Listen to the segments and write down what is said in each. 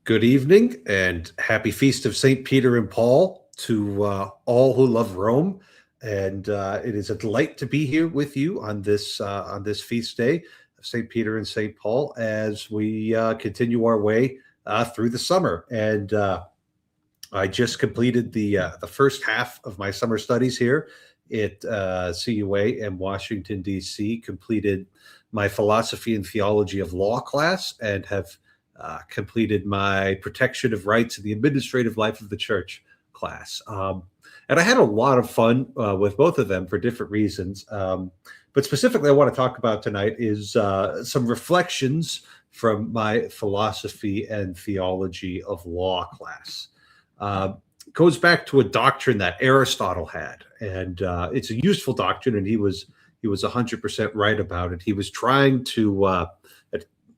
Good evening and happy feast of St. Peter and Paul to all who love Rome. And it is a delight to be here with you on this feast day of St. Peter and St. Paul as we continue our way through the summer. And I just completed the first half of my summer studies here at CUA in Washington, D.C., completed my philosophy and theology of law class and have completed my protection of rights in the administrative life of the church class. And I had a lot of fun with both of them for different reasons. But specifically, I want to talk about tonight is some reflections from my philosophy and theology of law class. Goes back to a doctrine that Aristotle had, and it's a useful doctrine, and he was 100% right about it. He was trying to,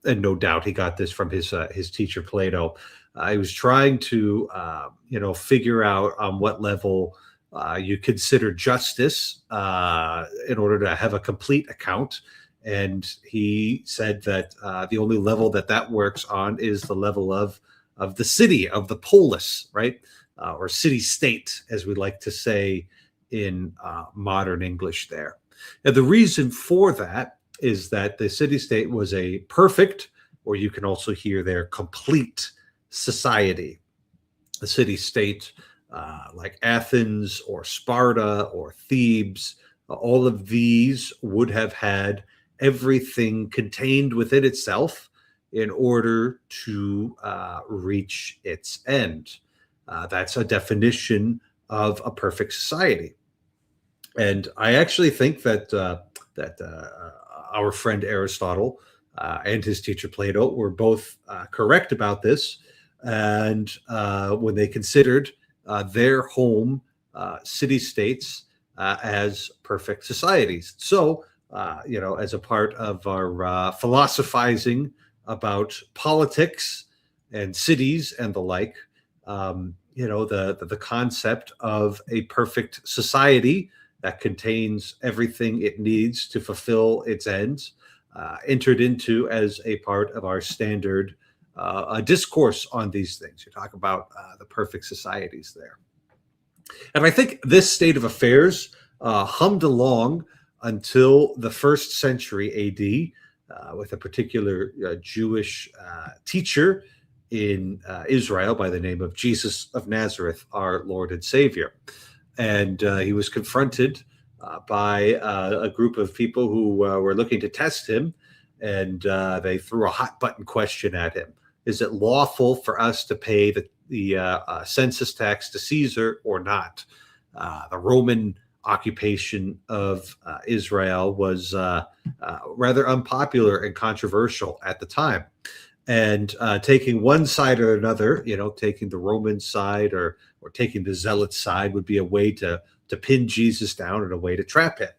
and no doubt he got this from his teacher Plato. He was trying to, figure out on what level you consider justice in order to have a complete account. And he said that the only level that works on is the level of the city, of the polis, right? Or city-state, as we like to say in modern English there. And the reason for that is that the city-state was a perfect, or you can also hear there, complete society. A city-state like Athens or Sparta or Thebes, all of these would have had everything contained within itself in order to reach its end. That's a definition of a perfect society. And I actually think that our friend Aristotle and his teacher Plato were both correct about this. And when they considered their home city-states as perfect societies. So, as a part of our philosophizing about politics and cities and the like, the concept of a perfect society that contains everything it needs to fulfill its ends, entered into as a part of our standard discourse on these things. You talk about the perfect societies there. And I think this state of affairs hummed along until the first century AD with a particular Jewish teacher in Israel by the name of Jesus of Nazareth, our Lord and Savior. And he was confronted by a group of people who were looking to test him, and they threw a hot button question at him. Is it lawful for us to pay the census tax to Caesar or not? The Roman occupation of Israel was rather unpopular and controversial at the time. And taking one side or another, taking the Roman side or taking the zealot side would be a way to pin Jesus down and a way to trap him.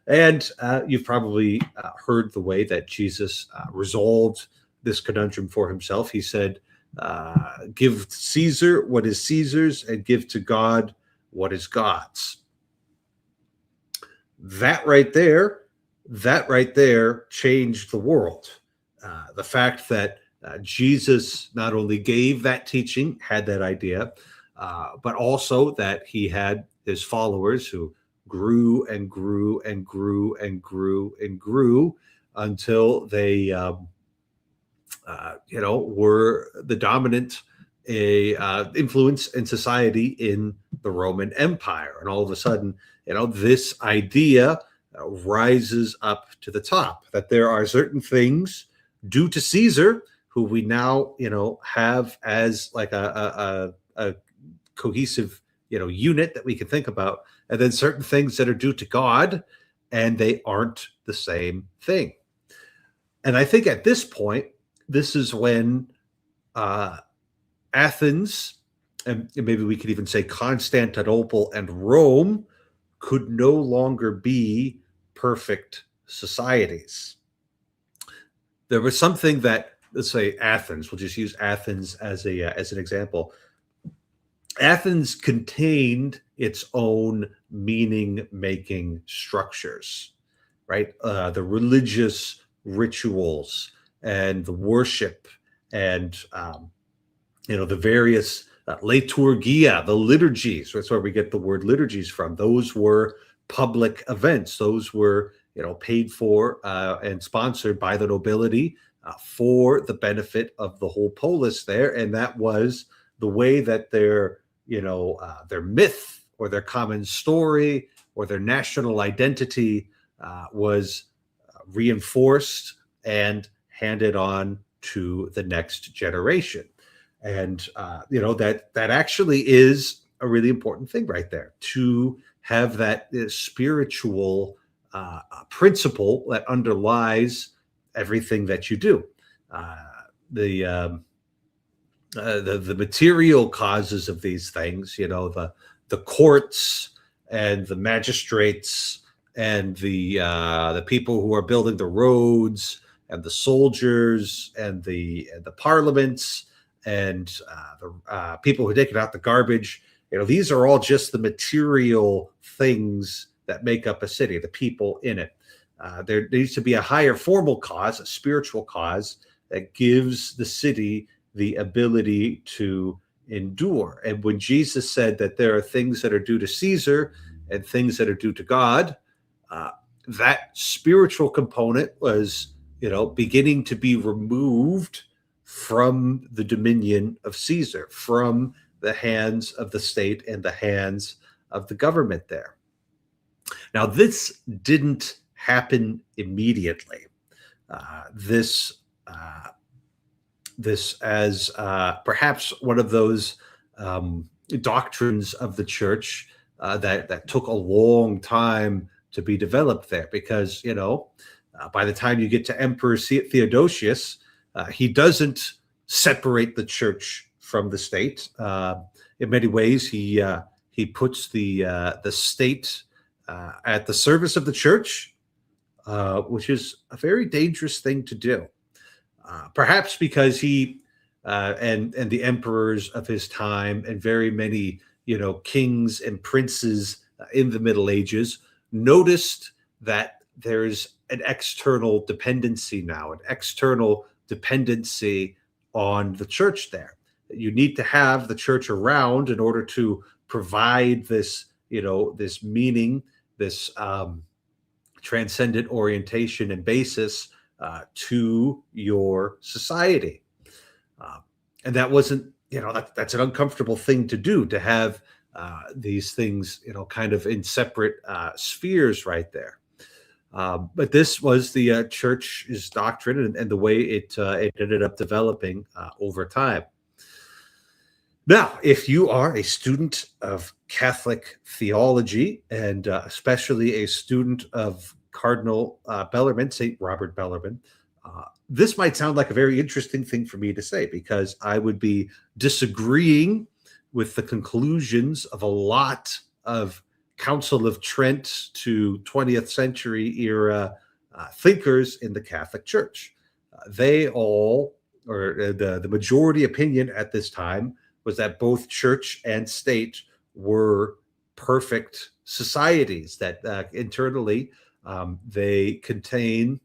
And you've probably heard the way that Jesus resolved this conundrum for himself. He said, give Caesar what is Caesar's and give to God what is God's. That right there changed the world. The fact that Jesus not only gave that teaching, had that idea, but also that he had his followers who grew and grew and grew and grew and grew until they, were the dominant influence in society in the Roman Empire. And all of a sudden, this idea rises up to the top, that there are certain things due to Caesar, who we now, have as like a cohesive, unit that we can think about, and then certain things that are due to God, and they aren't the same thing. And I think at this point, this is when Athens, and maybe we could even say Constantinople and Rome, could no longer be perfect societies. There was something that, let's say Athens, we'll just use Athens as an example. Athens contained its own meaning-making structures, right? The religious rituals and the worship and the various liturgia, the liturgies. That's where we get the word liturgies from. Those were public events. Those were, paid for and sponsored by the nobility for the benefit of the whole polis there. And that was the way that their myth or their common story or their national identity was reinforced and handed on to the next generation. And that actually is a really important thing right there, to have that spiritual principle that underlies everything that you do. Uh, the, um, the material causes of these things, the courts and the magistrates and the people who are building the roads and the soldiers and the parliaments and the people who take out the garbage. These are all just the material things that make up a city, the people in it. There needs to be a higher formal cause, a spiritual cause that gives the city the ability to endure. And when Jesus said that there are things that are due to Caesar and things that are due to God, that spiritual component was, beginning to be removed from the dominion of Caesar, from the hands of the state and the hands of the government there. Now, this didn't happen immediately. This as perhaps one of those doctrines of the church that took a long time to be developed there, because by the time you get to Emperor Theodosius, he doesn't separate the church from the state. In many ways, he puts the state at the service of the church, which is a very dangerous thing to do. Perhaps because he and the emperors of his time and very many kings and princes in the Middle Ages noticed that there's an external dependency now, an external dependency on the church there. You need to have the church around in order to provide this, this meaning, this transcendent orientation and basis to your society. And that wasn't, that's an uncomfortable thing to do, to have these things, kind of in separate spheres right there. But this was the church's doctrine and the way it ended up developing over time. Now, if you are a student of Catholic theology, and especially a student of Cardinal Bellarmine, St. Robert Bellarmine, this might sound like a very interesting thing for me to say, because I would be disagreeing with the conclusions of a lot of Council of Trent to 20th century era thinkers in the Catholic Church. They all, or the majority opinion at this time, was that both church and state were perfect societies, that internally they contain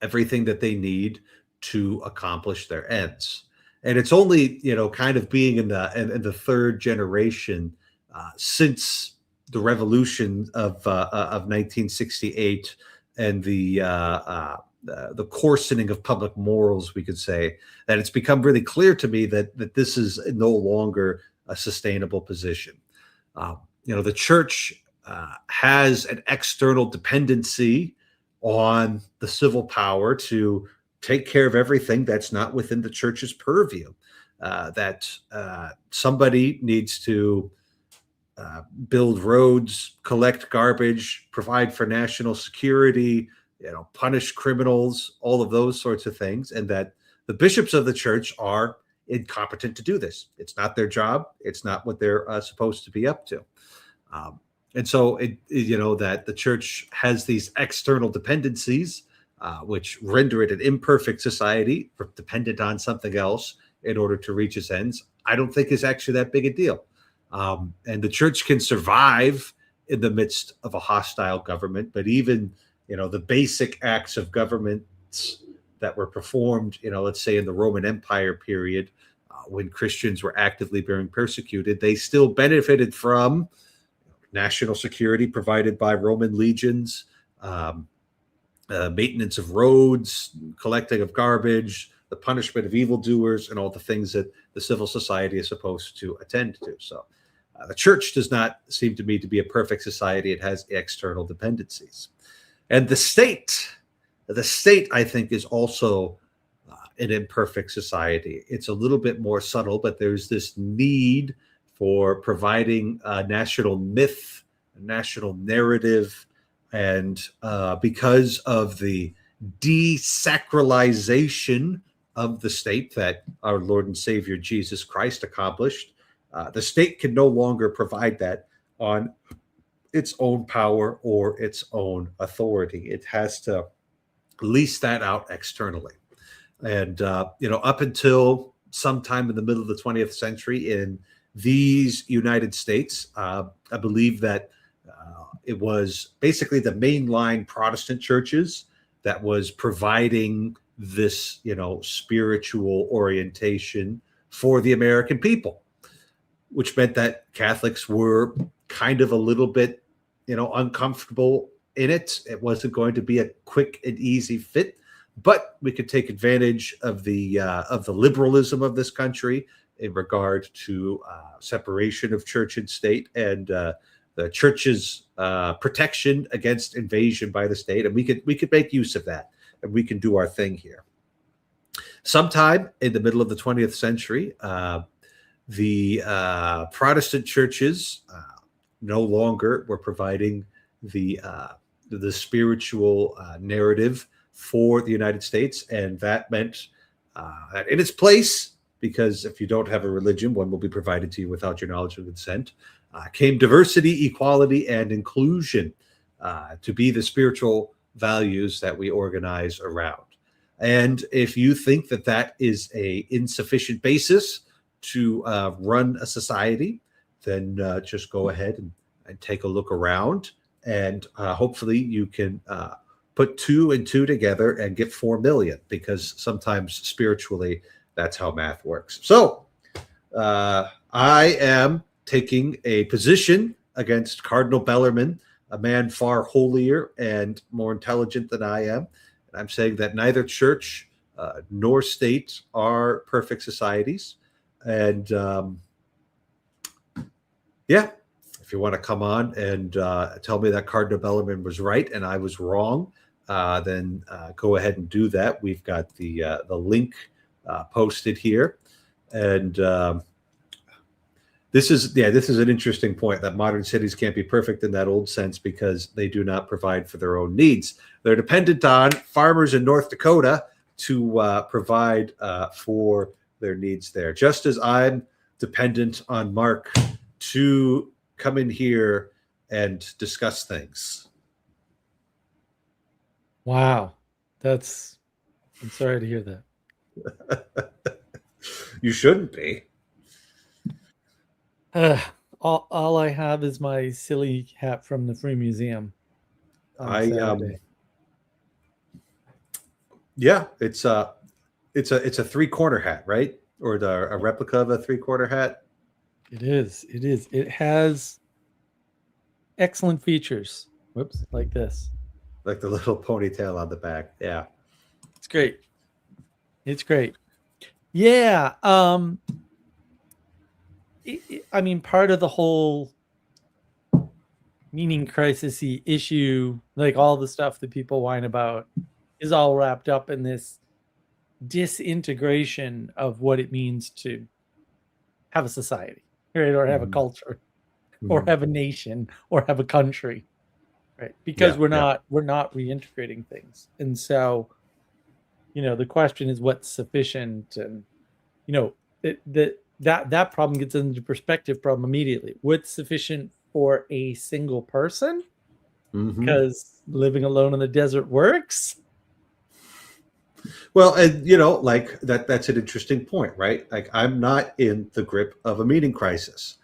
everything that they need to accomplish their ends. And it's only, kind of being in the third generation since the revolution of 1968 and the coarsening of public morals, we could say, that it's become really clear to me that this is no longer a sustainable position. The church has an external dependency on the civil power to take care of everything that's not within the church's purview. That somebody needs to build roads, collect garbage, provide for national security, punish criminals, all of those sorts of things, and that the bishops of the church are incompetent to do this. It's not their job. It's not what they're supposed to be up to. And so, that the church has these external dependencies, which render it an imperfect society, dependent on something else in order to reach its ends, I don't think is actually that big a deal. And the church can survive in the midst of a hostile government, but even, the basic acts of governments that were performed, let's say in the Roman Empire period, when Christians were actively being persecuted, they still benefited from national security provided by Roman legions, maintenance of roads, collecting of garbage, the punishment of evildoers, and all the things that the civil society is supposed to attend to. So the church does not seem to me to be a perfect society. It has external dependencies. And the state, I think, is also an imperfect society. It's a little bit more subtle, but there's this need for providing a national myth, a national narrative, and because of the desacralization of the state that our Lord and Savior Jesus Christ accomplished, the state can no longer provide that on its own power or its own authority. It has to lease that out externally. And, up until sometime in the middle of the 20th century in these United States, I believe that it was basically the mainline Protestant churches that was providing this, spiritual orientation for the American people, which meant that Catholics were kind of a little bit, uncomfortable in it. It wasn't going to be a quick and easy fit, but we could take advantage of the liberalism of this country in regard to separation of church and state, and the church's protection against invasion by the state, and we could make use of that, and we can do our thing here. Sometime in the middle of the 20th century, the Protestant churches no longer were providing the spiritual narrative for the United States, and that meant that in its place, because if you don't have a religion, one will be provided to you without your knowledge and consent, came diversity, equality, and inclusion to be the spiritual values that we organize around. And if you think that that is a insufficient basis to run a society, then just go ahead and take a look around, and hopefully you can put 2 and 2 together and get 4 million, because sometimes spiritually that's how math works. So I am taking a position against Cardinal Bellarmine, a man far holier and more intelligent than I am. And I'm saying that neither church nor state are perfect societies. And if you want to come on and tell me that Cardinal Bellarmine was right and I was wrong, then go ahead and do that. We've got the link posted here. And this is an interesting point, that modern cities can't be perfect in that old sense because they do not provide for their own needs. They're dependent on farmers in North Dakota to provide for their needs there, just as I'm dependent on Mark to come in here and discuss things. Wow. I'm sorry to hear that. You shouldn't be. All I have is my silly hat from the Free Museum. It's a 3-quarter hat, right? Or a replica of a 3-quarter hat. It is. It has excellent features. Whoops, like this. Like the little ponytail on the back. Yeah. It's great. Yeah. I mean, part of the whole meaning crisis-y issue, like all the stuff that people whine about, is all wrapped up in this disintegration of what it means to have a society, right? Or have a culture, or have a nation, or have a country, right? Because we're not reintegrating things. And so, the question is what's sufficient, and that problem gets into perspective problem immediately. What's sufficient for a single person? Because living alone in the desert works. Well, and like that's an interesting point, right? Like, I'm not in the grip of a meaning crisis.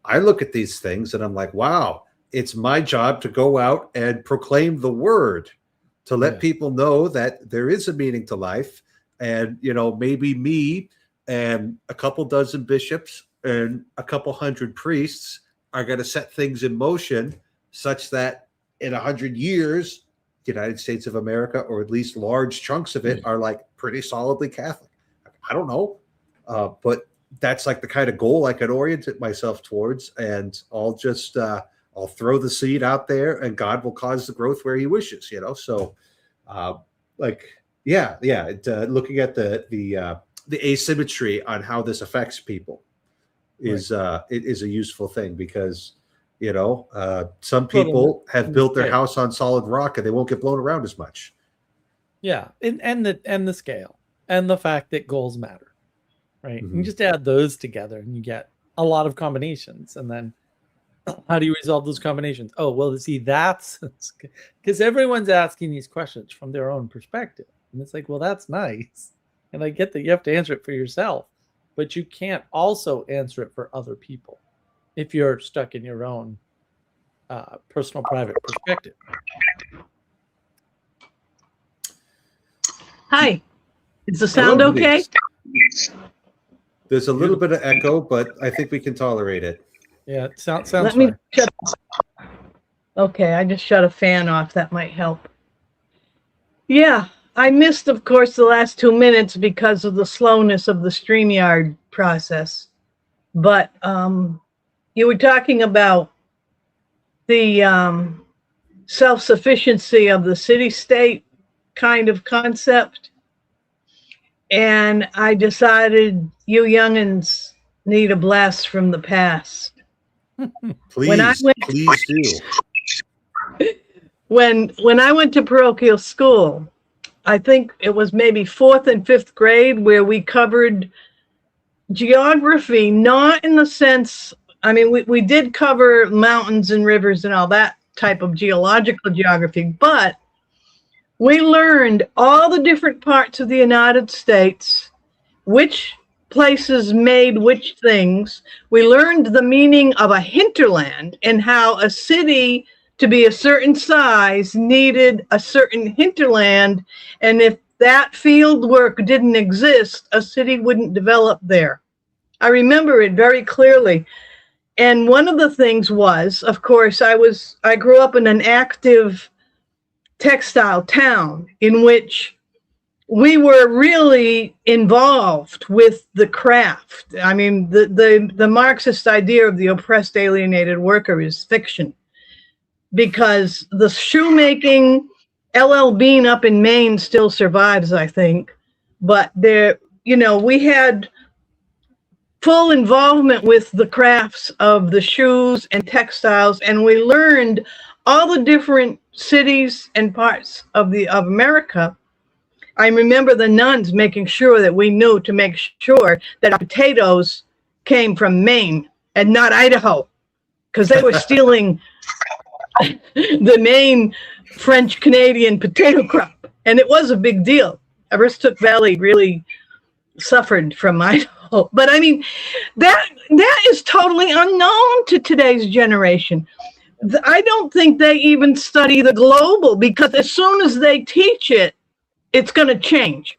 I look at these things and I'm like, wow, it's my job to go out and proclaim the word, to let people know that there is a meaning to life. And, maybe me and a couple dozen bishops and a couple hundred priests are going to set things in motion such that in 100 years, the United States of America, or at least large chunks of it, are like pretty solidly Catholic. I don't know, but that's like the kind of goal I could orient myself towards, and I'll throw the seed out there, and God will cause the growth where He wishes. So, looking at the asymmetry on how this affects people is a useful thing, because some people have built their house on solid rock and they won't get blown around as much. Yeah, and the scale and the fact that goals matter, right? Mm-hmm. You just add those together and you get a lot of combinations. And then how do you resolve those combinations? Oh, well, see, that's because everyone's asking these questions from their own perspective. And it's like, well, that's nice. And I get that you have to answer it for yourself, but you can't also answer it for other people if you're stuck in your own personal, private perspective. Hi, is the sound okay? There's a little bit of echo, but I think we can tolerate it. Yeah, it sounds Let me shut. Okay, I just shut a fan off. That might help. Yeah, I missed, of course, the last 2 minutes because of the slowness of the StreamYard process. But you were talking about the self-sufficiency of the city-state kind of concept. And I decided you youngins need a blast from the past. Please do. When I went to parochial school, I think it was maybe 4th and 5th grade where we covered geography, not in the sense, I mean, we did cover mountains and rivers and all that type of geological geography, but we learned all the different parts of the United States, which places made which things. We learned the meaning of a hinterland and how a city, to be a certain size, needed a certain hinterland. And if that field work didn't exist, a city wouldn't develop there. I remember it very clearly. And one of the things was, of course, I grew up in an active textile town in which we were really involved with the craft. I mean, the Marxist idea of the oppressed, alienated worker is fiction, because the shoemaking, LL Bean up in Maine still survives, I think. But there, we had full involvement with the crafts of the shoes and textiles, and we learned all the different cities and parts of America. I remember the nuns making sure that we knew to make sure that our potatoes came from Maine and not Idaho, because they were stealing the Maine French-Canadian potato crop. And it was a big deal. Aroostook Valley really suffered from Idaho. But I mean, that is totally unknown to today's generation. I don't think they even study the global, because as soon as they teach it, it's going to change.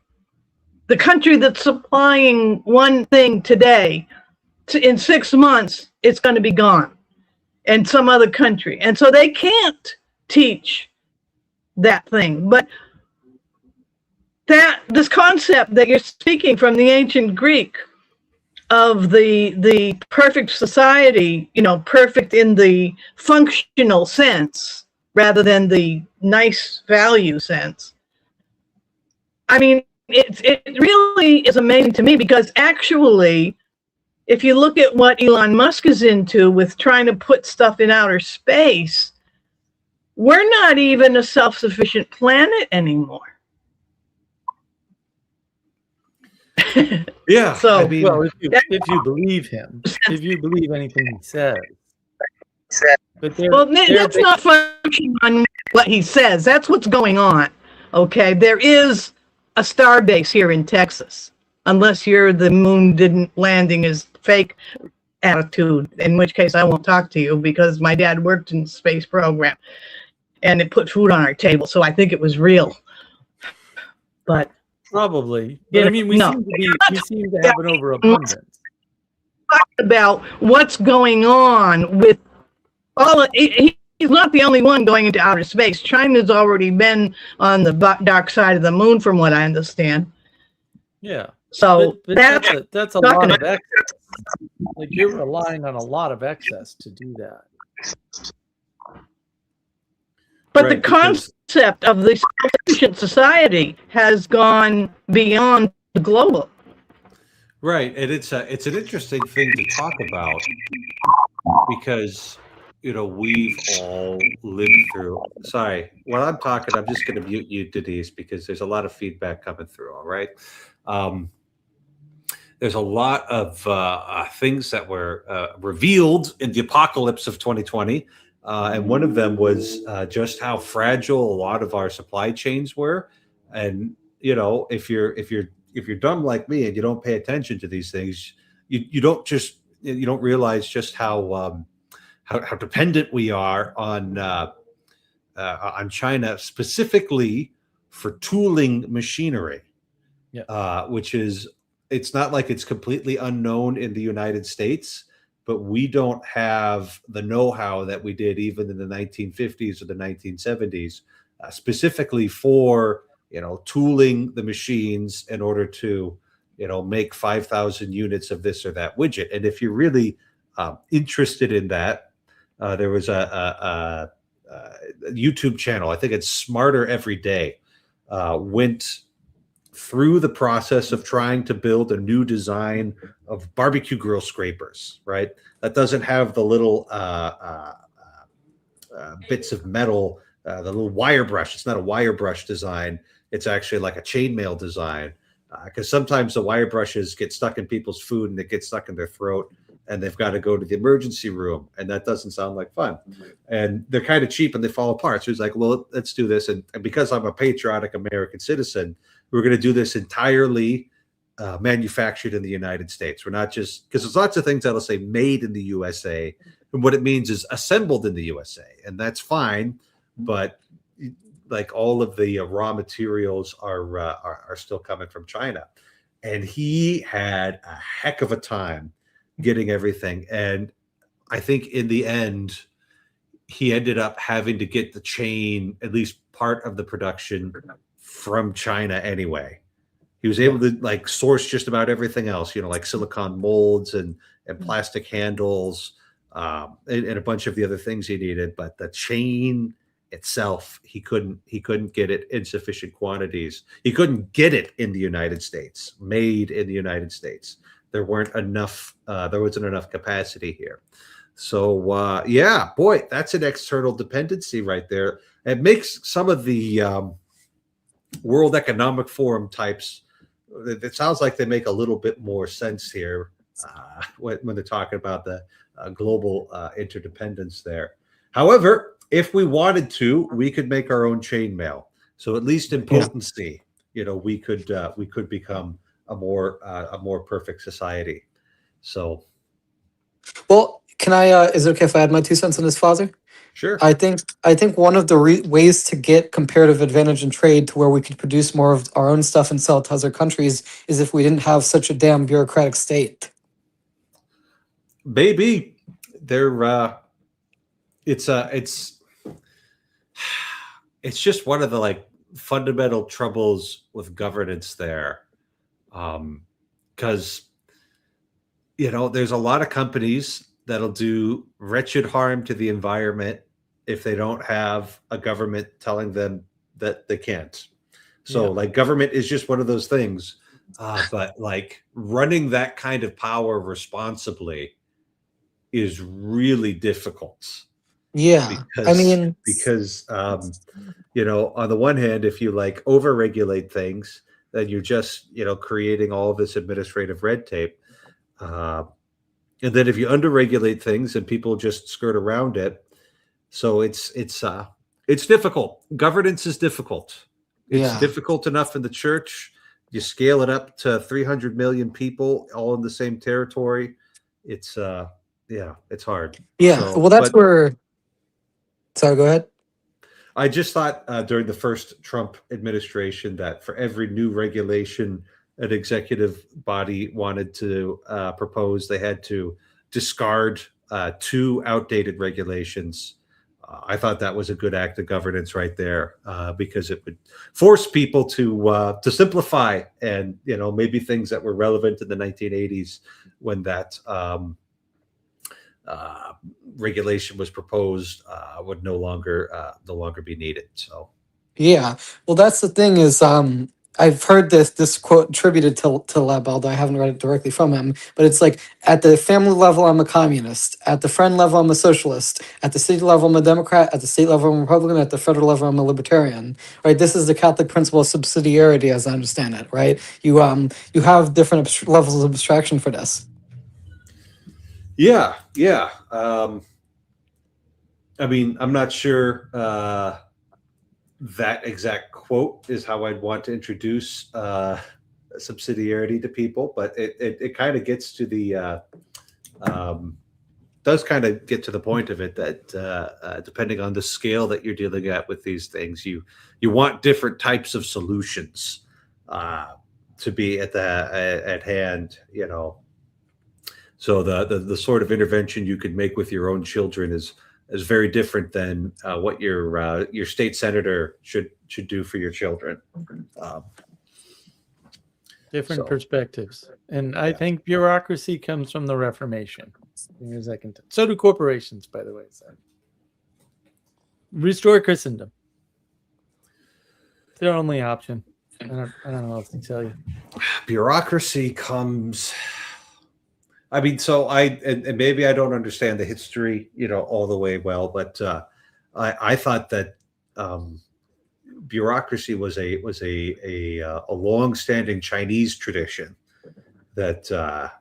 The country that's supplying one thing today, in 6 months, it's going to be gone, and some other country. And so they can't teach that thing. But this concept that you're speaking from the ancient Greek of the perfect society, perfect in the functional sense rather than the nice value sense. I mean, it really is amazing to me, because actually, if you look at what Elon Musk is into with trying to put stuff in outer space, we're not even a self-sufficient planet anymore. Yeah. So, I mean, well, if you believe him, if you believe anything he says. But that's not functioning on what he says. That's what's going on. Okay, there is a star base here in Texas, unless the moon landing is fake attitude, in which case I won't talk to you, because my dad worked in the space program and it put food on our table, so I think it was real. But Probably, but I mean, we no. seem to have an overabundance. About what's going on with he's not the only one going into outer space. China's already been on the dark side of the moon, from what I understand. Yeah. So but that's a lot of excess. Like, you're relying on a lot of excess to do that. But right, the concept of the self-sufficient society has gone beyond the global. Right, and it's an interesting thing to talk about, because we've all lived through. Sorry, while I'm talking, I'm just going to mute you, Denise, because there's a lot of feedback coming through. All right. There's a lot of things that were revealed in the apocalypse of 2020, and one of them was just how fragile a lot of our supply chains were. And if you're dumb like me and you don't pay attention to these things, you don't realize just how dependent we are on China, specifically for tooling machinery. Yeah. Which is, it's not like it's completely unknown in the United States, but we don't have the know-how that we did even in the 1950s or the 1970s, specifically for tooling the machines in order to make 5,000 units of this or that widget. And if you're really interested in that, there was a YouTube channel, I think it's Smarter Every Day, went through the process of trying to build a new design of barbecue grill scrapers, right? That doesn't have the little bits of metal, the little wire brush. It's not a wire brush design. It's actually like a chainmail design, because sometimes the wire brushes get stuck in people's food and it gets stuck in their throat, and they've got to go to the emergency room, and that doesn't sound like fun. And they're kind of cheap and they fall apart. So he's like, well, let's do this. And because I'm a patriotic American citizen, we're going to do this entirely manufactured in the United States. We're not just, because there's lots of things that'll say made in the USA, and what it means is assembled in the USA, and that's fine. But like, all of the raw materials are still coming from China. And he had a heck of a time getting everything. And I think in the end, he ended up having to get the chain, at least part of the production, from China anyway. He was able to source just about everything else, like silicone molds and plastic handles, and a bunch of the other things he needed. But the chain itself, he couldn't get it in sufficient quantities. He couldn't get it in the United States, made in the United States. There wasn't enough capacity here. So yeah, boy, that's an external dependency right there. It makes some of the World Economic Forum types, it sounds like they make a little bit more sense here when they're talking about the global interdependence there. However, if we wanted to, we could make our own chainmail. So at least in potency, we could become a more perfect society. So, well, can I? Is it okay if I add my 2 cents on this, Father? Sure. I think one of the ways to get comparative advantage in trade, to where we could produce more of our own stuff and sell it to other countries, is if we didn't have such a damn bureaucratic state. Maybe it's just one of the fundamental troubles with governance there, because there's a lot of companies that'll do wretched harm to the environment if they don't have a government telling them that they can't. So government is just one of those things, but running that kind of power responsibly is really difficult. Yeah, because on the one hand, if you over-regulate things, then you're just creating all of this administrative red tape, and then if you under-regulate things and people just skirt around it, so it's difficult. Governance is difficult. It's difficult enough in the church. You scale it up to 300 million people all in the same territory. It's it's hard. Yeah, so, well, that's where. Sorry, go ahead. I just thought during the first Trump administration that for every new regulation an executive body wanted to propose, they had to discard two outdated regulations. I thought that was a good act of governance right there, because it would force people to simplify, and maybe things that were relevant in the 1980s when that regulation was proposed would no longer be needed. So Yeah. Well, that's the thing is, I've heard this quote attributed to Leb, although I haven't read it directly from him. But it's like, at the family level, I'm a communist. At the friend level, I'm a socialist. At the city level, I'm a Democrat. At the state level, I'm a Republican. At the federal level, I'm a libertarian. Right. This is the Catholic principle of subsidiarity, as I understand it. Right. You have different levels of abstraction for this. yeah. I mean, I'm not sure that exact quote is how I'd want to introduce subsidiarity to people, but it kind of gets to the does kind of get to the point of it, that depending on the scale that you're dealing at with these things, you want different types of solutions to be at hand. So the sort of intervention you could make with your own children is very different than what your state senator should do for your children. Different perspectives, and I think bureaucracy comes from the Reformation. As I can tell. So do corporations, by the way. So. Restore Christendom. It's their only option. I don't know what else to tell you. Bureaucracy comes. I mean, so and maybe I don't understand the history, all the way well, but I thought that bureaucracy was a long-standing Chinese tradition that.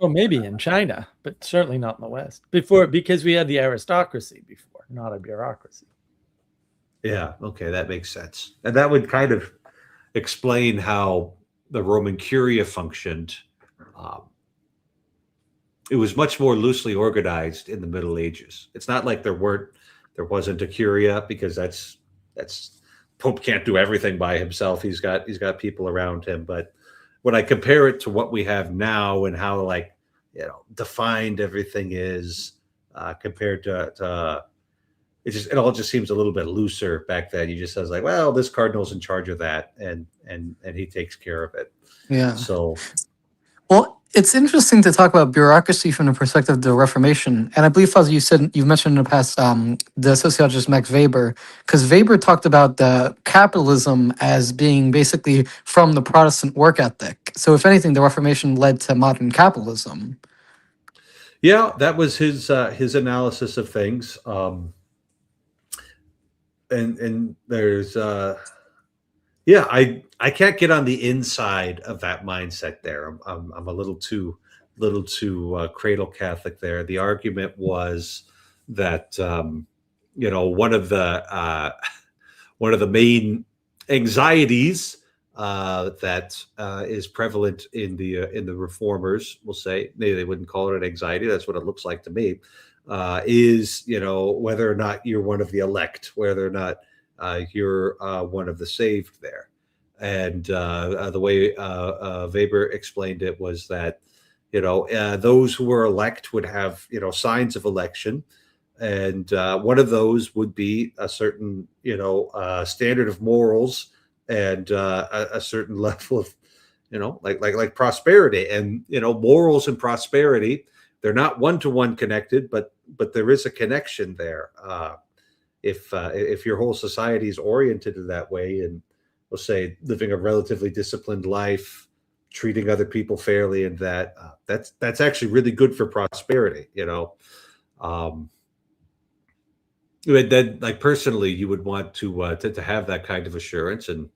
Well, maybe in China, but certainly not in the West. Because we had the aristocracy before, not a bureaucracy. Yeah. Okay, that makes sense, and that would kind of explain how the Roman Curia functioned. It was much more loosely organized in the Middle Ages. It's not like there wasn't a curia, because that's Pope can't do everything by himself. He's got people around him. But when I compare it to what we have now and how defined everything is compared to it all just seems a little bit looser back then. You just says like, well, this cardinal's in charge of that, and he takes care of it. Yeah. So. Well, it's interesting to talk about bureaucracy from the perspective of the Reformation. And I believe, Fuzzy, you've mentioned in the past the sociologist Max Weber, because Weber talked about the capitalism as being basically from the Protestant work ethic. So if anything, the Reformation led to modern capitalism. Yeah, that was his analysis of things. And there's I can't get on the inside of that mindset there. I'm a little too cradle Catholic there. The argument was that one of the main anxieties that is prevalent in the reformers, we'll say, maybe they wouldn't call it an anxiety, that's what it looks like to me, is whether or not you're one of the elect, whether or not you're one of the saved there. And the way Weber explained it was that those who were elect would have signs of election, and one of those would be a certain standard of morals and a certain level of like prosperity. And morals and prosperity, they're not one-to-one connected, but there is a connection there. If your whole society is oriented in that way, and we'll say living a relatively disciplined life, treating other people fairly, and that's actually really good for prosperity. Then, like, personally, you would want to have that kind of assurance. And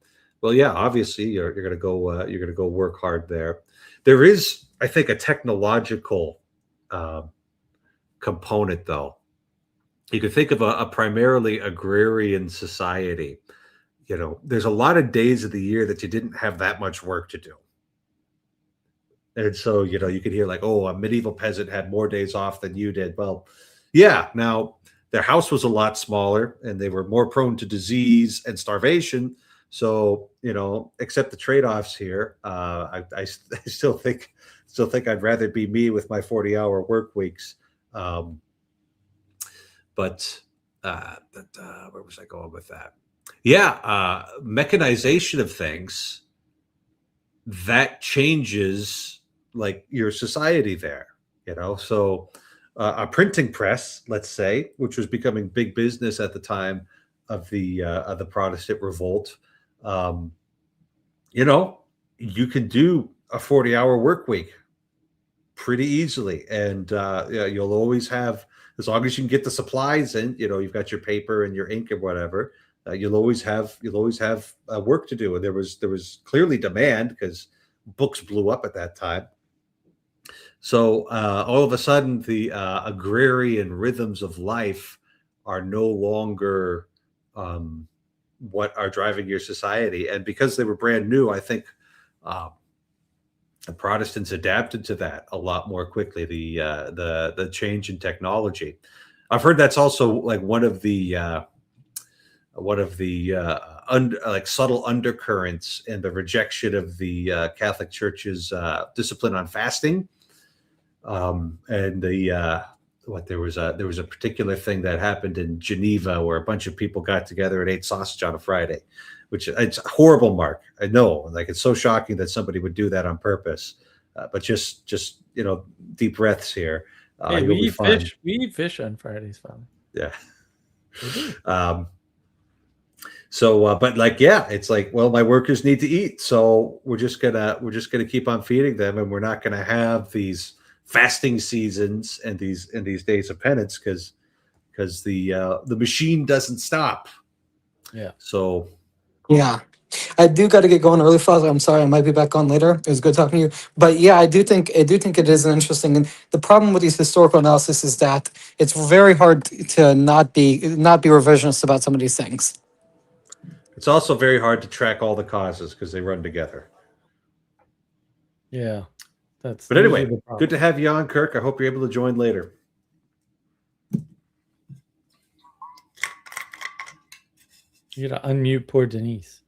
well, yeah, obviously you're going to go work hard there. There is, I think, a technological component, though. You could think of a primarily agrarian society. There's a lot of days of the year that you didn't have that much work to do. And so, you could hear like, oh, a medieval peasant had more days off than you did. Well, yeah. Now, their house was a lot smaller, and they were more prone to disease and starvation. So, accept the trade-offs here. I still think I'd rather be me with my 40-hour work weeks. But where was I going with that? Yeah, mechanization of things, that changes like your society there, So a printing press, let's say, which was becoming big business at the time of the Protestant revolt, you can do a 40-hour work week pretty easily, and you'll always have, as long as you can get the supplies in, you've got your paper and your ink and whatever, you'll always have work to do. And there was clearly demand because books blew up at that time. So all of a sudden, the agrarian rhythms of life are no longer what are driving your society. And because they were brand new, I think the Protestants adapted to that a lot more quickly. The change in technology. I've heard that's also like one of the subtle undercurrents in the rejection of the Catholic Church's discipline on fasting. And there was a particular thing that happened in Geneva where a bunch of people got together and ate sausage on a Friday, which it's horrible, Mark. I know, like, it's so shocking that somebody would do that on purpose. But just deep breaths here. Hey, we eat fish. We eat fish on Fridays, Father. Yeah. But it's like, well, my workers need to eat, so we're just gonna keep on feeding them, and we're not gonna have these fasting seasons and these days of penance because the machine doesn't stop. Yeah. So. Yeah. I do got to get going early, Father. I'm sorry, I might be back on later. It was good talking to you. But yeah, I do think it is an interesting. And the problem with these historical analysis is that it's very hard to not be revisionist about some of these things. It's also very hard to track all the causes because they run together. Yeah, But anyway, good to have you on, Kirk. I hope you're able to join later. You gotta unmute poor Denise.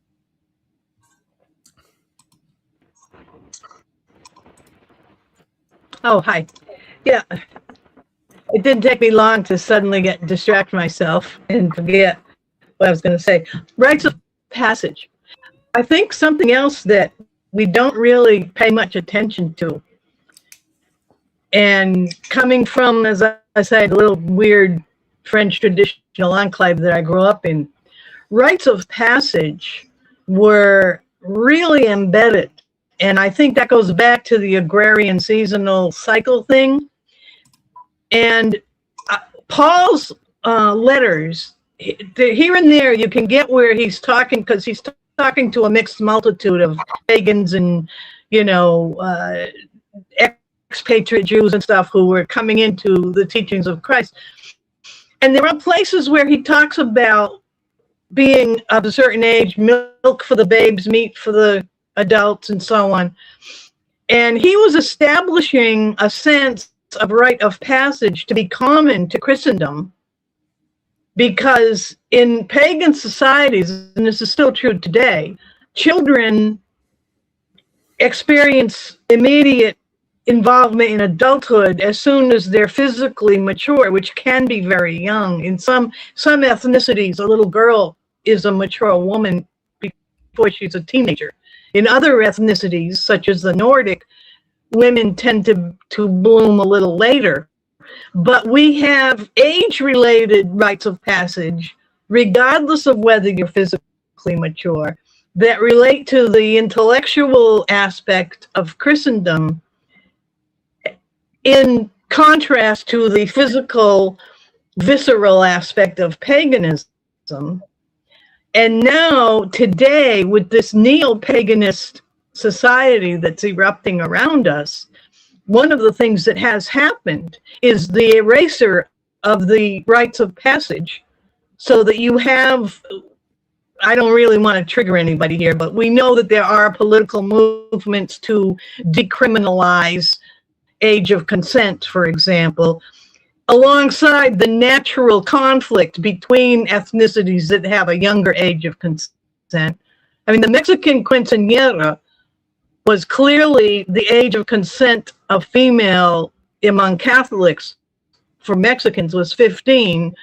Oh, hi. Yeah. It didn't take me long to suddenly distract myself and forget what I was going to say. Rites of passage. I think something else that we don't really pay much attention to, and coming from, as I said, a little weird French traditional enclave that I grew up in, rites of passage were really embedded. And I think that goes back to the agrarian seasonal cycle thing. And Paul's letters, here and there, you can get where he's talking, because he's talking to a mixed multitude of pagans and, expatriate Jews and stuff who were coming into the teachings of Christ. And there are places where he talks about being of a certain age, milk for the babes, meat for the adults, and so on. And he was establishing a sense of rite of passage to be common to Christendom, because in pagan societies, and this is still true today, children experience immediate involvement in adulthood as soon as they're physically mature, which can be very young. In some ethnicities, a little girl is a mature woman before she's a teenager. In other ethnicities, such as the Nordic, women tend to bloom a little later. But we have age-related rites of passage, regardless of whether you're physically mature, that relate to the intellectual aspect of Christendom, in contrast to the physical, visceral aspect of paganism. And now, today, with this neo-paganist society that's erupting around us, one of the things that has happened is the erasure of the rites of passage, so that you have, I don't really want to trigger anybody here, but we know that there are political movements to decriminalize age of consent, for example. alongside the natural conflict between ethnicities that have a younger age of consent. I mean, the Mexican quinceañera was clearly the age of consent of female among Catholics for Mexicans was 15.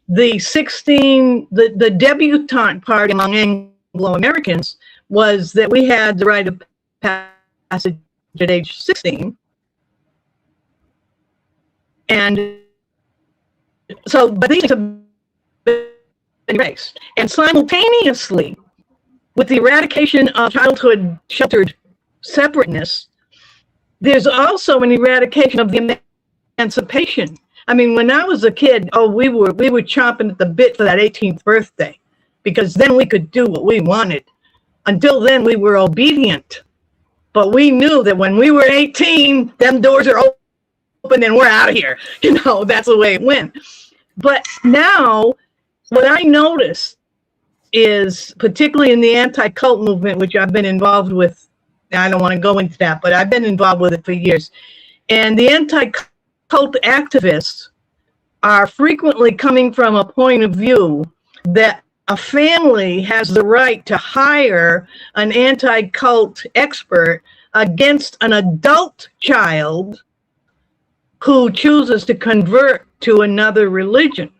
The debutante part among Anglo-Americans was that we had the rite of passage at age 16. And so, but these have been erased. And simultaneously, with the eradication of childhood sheltered separateness, there's also an eradication of the emancipation. I mean, when I was a kid, we were chomping at the bit for that 18th birthday, because then we could do what we wanted. Until then, we were obedient. But we knew that when we were 18, them doors are open and we're out of here. You know, that's the way it went. But now, what I notice is, particularly in the anti-cult movement, which I've been involved with, I don't want to go into that, but I've been involved with it for years. And the anti-cult activists are frequently coming from a point of view that a family has the right to hire an anti-cult expert against an adult child who chooses to convert to another religion.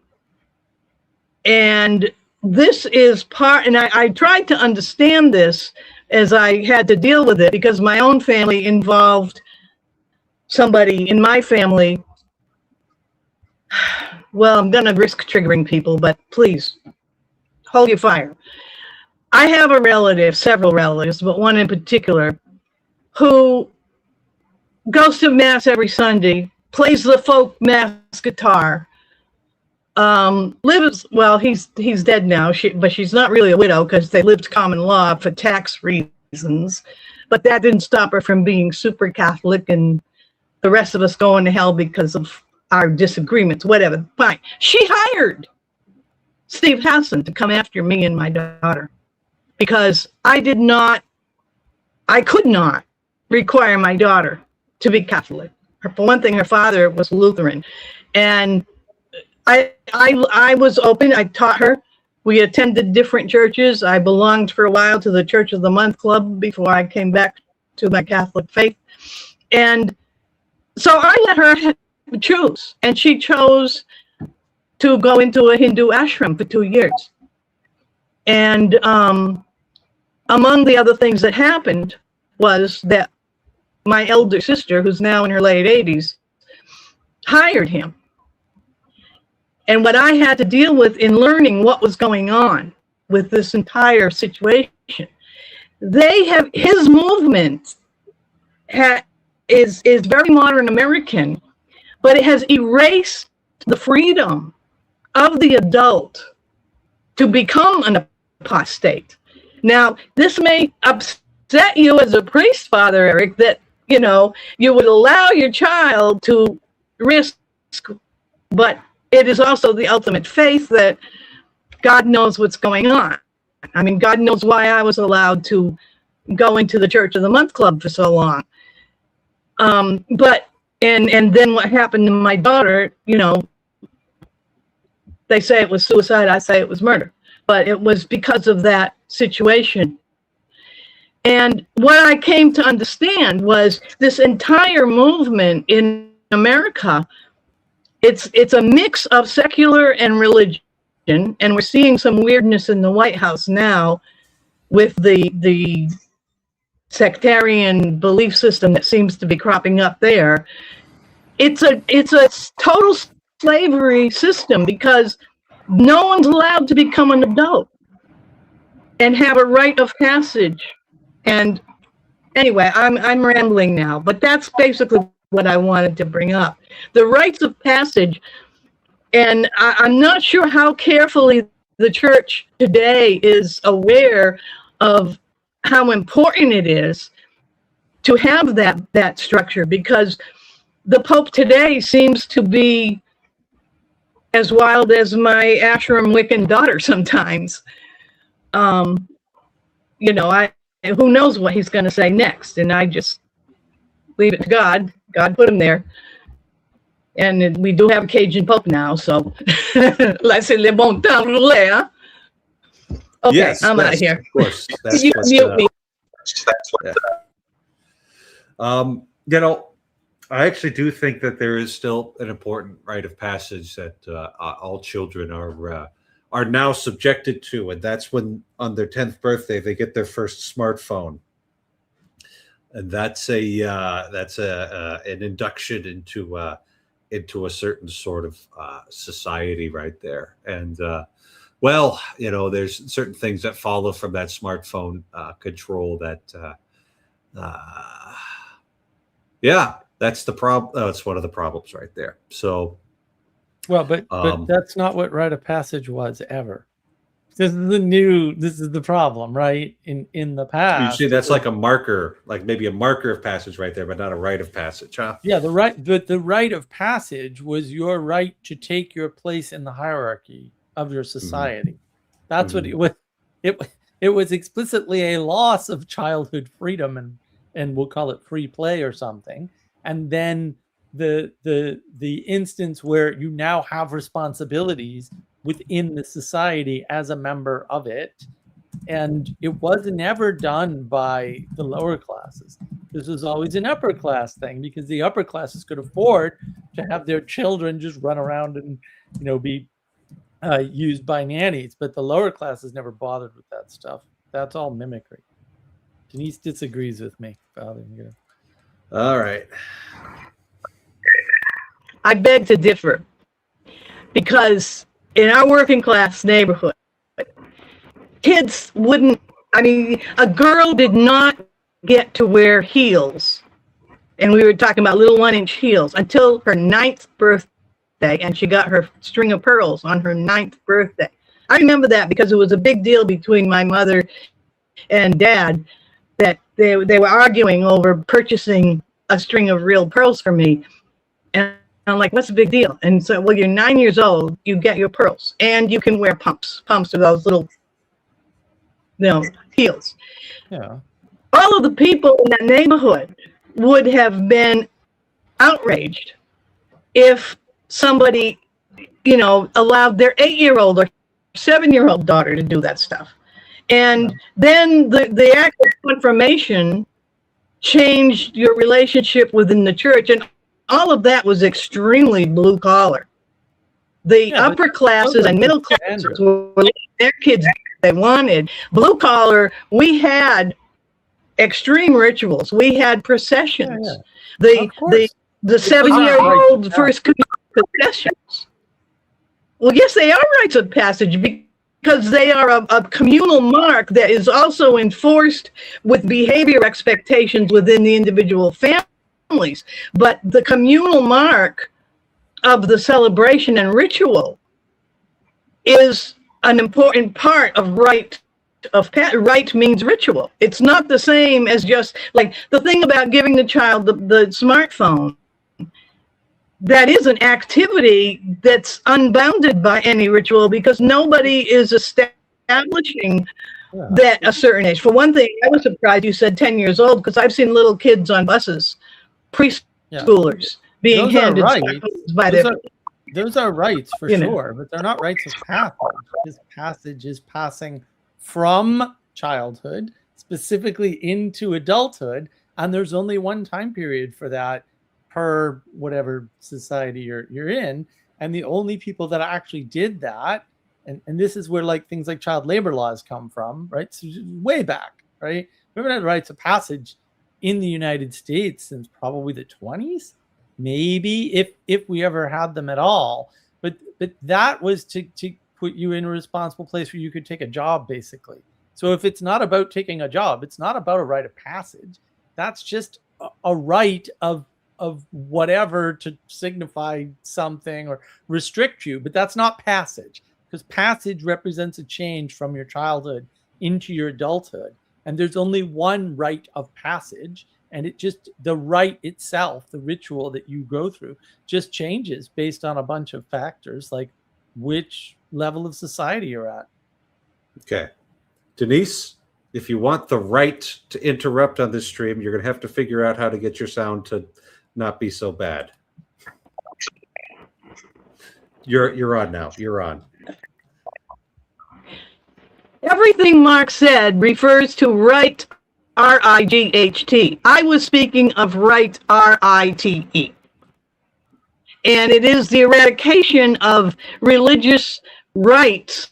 And this is part, and I tried to understand this as I had to deal with it, because my own family involved somebody in my family. Well, I'm going to risk triggering people, but please hold your fire. I have a relative, several relatives, but one in particular, who goes to mass every Sunday, plays the folk mass guitar, lives, well, he's dead now, but she's not really a widow because they lived common law for tax reasons, but that didn't stop her from being super Catholic and the rest of us going to hell because of our disagreements, whatever, fine. She hired Steve Hassan to come after me and my daughter because I could not require my daughter to be Catholic. For one thing, her father was Lutheran, and I was open. I taught her. We attended different churches. I belonged for a while to the Church of the Month Club before I came back to my Catholic faith. And so I let her choose, and she chose to go into a Hindu ashram for 2 years. And among the other things that happened was that my elder sister, who's now in her late 80s, hired him. And what I had to deal with in learning what was going on with this entire situation, his movement is very modern American, but it has erased the freedom of the adult to become an apostate. Now, this may upset you as a priest, Father Eric, that, you know, you would allow your child to risk, but it is also the ultimate faith that God knows what's going on. I mean, God knows why I was allowed to go into the Church of the Month Club for so long. But then what happened to my daughter, you know, they say it was suicide, I say it was murder. But it was because of that situation. And what I came to understand was this entire movement in America, it's a mix of secular and religion, and we're seeing some weirdness in the White House now with the sectarian belief system that seems to be cropping up there. It's a total slavery system because no one's allowed to become an adult and have a rite of passage. And anyway, I'm rambling now, but that's basically what I wanted to bring up. The rites of passage, and I'm not sure how carefully the church today is aware of how important it is to have that structure, because the Pope today seems to be as wild as my ashram Wiccan daughter sometimes. You know, who knows what he's going to say next, and I just leave it to God. God put him there. And we do have a Cajun Pope now, so laissez le bon temps rouler, huh? Okay, Yes, I'm out yes, of here. Of course. That's You what, mute me. yeah. You know, I actually do think that there is still an important rite of passage that all children are now subjected to, and that's when on their 10th birthday they get their first smartphone, and that's an induction into a certain sort of society right there. And well, you know, there's certain things that follow from that smartphone control that yeah, that's the problem. That's one of the problems right there. So, well, but that's not what rite of passage was ever. This is the problem, right? In the past, you see, that's like a marker, like maybe a marker of passage right there, but not a rite of passage, huh? Yeah, the rite of passage was your right to take your place in the hierarchy of your society. Mm-hmm. That's what it was. It was explicitly a loss of childhood freedom and we'll call it free play or something. And then the instance where you now have responsibilities within the society as a member of it. And it was never done by the lower classes. This was always an upper class thing because the upper classes could afford to have their children just run around and, you know, be used by nannies. But the lower classes never bothered with that stuff. That's all mimicry. Denise disagrees with me. All right. I beg to differ because in our working class neighborhood, kids wouldn't, I mean, a girl did not get to wear heels. And we were talking about little 1-inch heels until her 9th birthday. And she got her string of pearls on her 9th birthday. I remember that because it was a big deal between my mother and dad that they were arguing over purchasing a string of real pearls for me. And I'm like, what's the big deal? And so, well, you're 9 years old, you get your pearls. And you can wear pumps. Pumps are those little, you know, heels. Yeah. All of the people in that neighborhood would have been outraged if somebody, you know, allowed their 8-year-old or 7-year-old daughter to do that stuff. And then the act of confirmation changed your relationship within the church. And all of that was extremely blue collar. The upper classes and middle classes were letting their kids they wanted. Blue collar, we had extreme rituals. We had processions. The 7-year-old first processions. Well, yes, they are rites of passage because they are a communal mark that is also enforced with behavior expectations within the individual families. But the communal mark of the celebration and ritual is an important part of rite. Rite means ritual. It's not the same as just like the thing about giving the child the smartphone. That is an activity that's unbounded by any ritual because nobody is establishing that a certain age. For one thing, I was surprised you said 10 years old because I've seen little kids on buses, preschoolers, being handed smartphones by their. Those are rites for sure, but they're not rites of passage. This passage is passing from childhood specifically into adulthood, and there's only one time period for that per whatever society you're in. And the only people that actually did that, and this is where like things like child labor laws come from, right? So way back, right? We haven't had rites of passage in the United States since probably the 20s, maybe if we ever had them at all. But that was to put you in a responsible place where you could take a job, basically. So if it's not about taking a job, it's not about a rite of passage. That's just a rite of whatever to signify something or restrict you, but that's not passage, because passage represents a change from your childhood into your adulthood. And there's only one rite of passage, and it just, the rite itself, the ritual that you go through just changes based on a bunch of factors, like which level of society you're at. Okay. Denise, if you want the right to interrupt on this stream, you're going to have to figure out how to get your sound to not be so bad. You're on now. You're on. Everything Mark said refers to right, R-I-G-H-T. I was speaking of right, R-I-T-E. And it is the eradication of religious rights,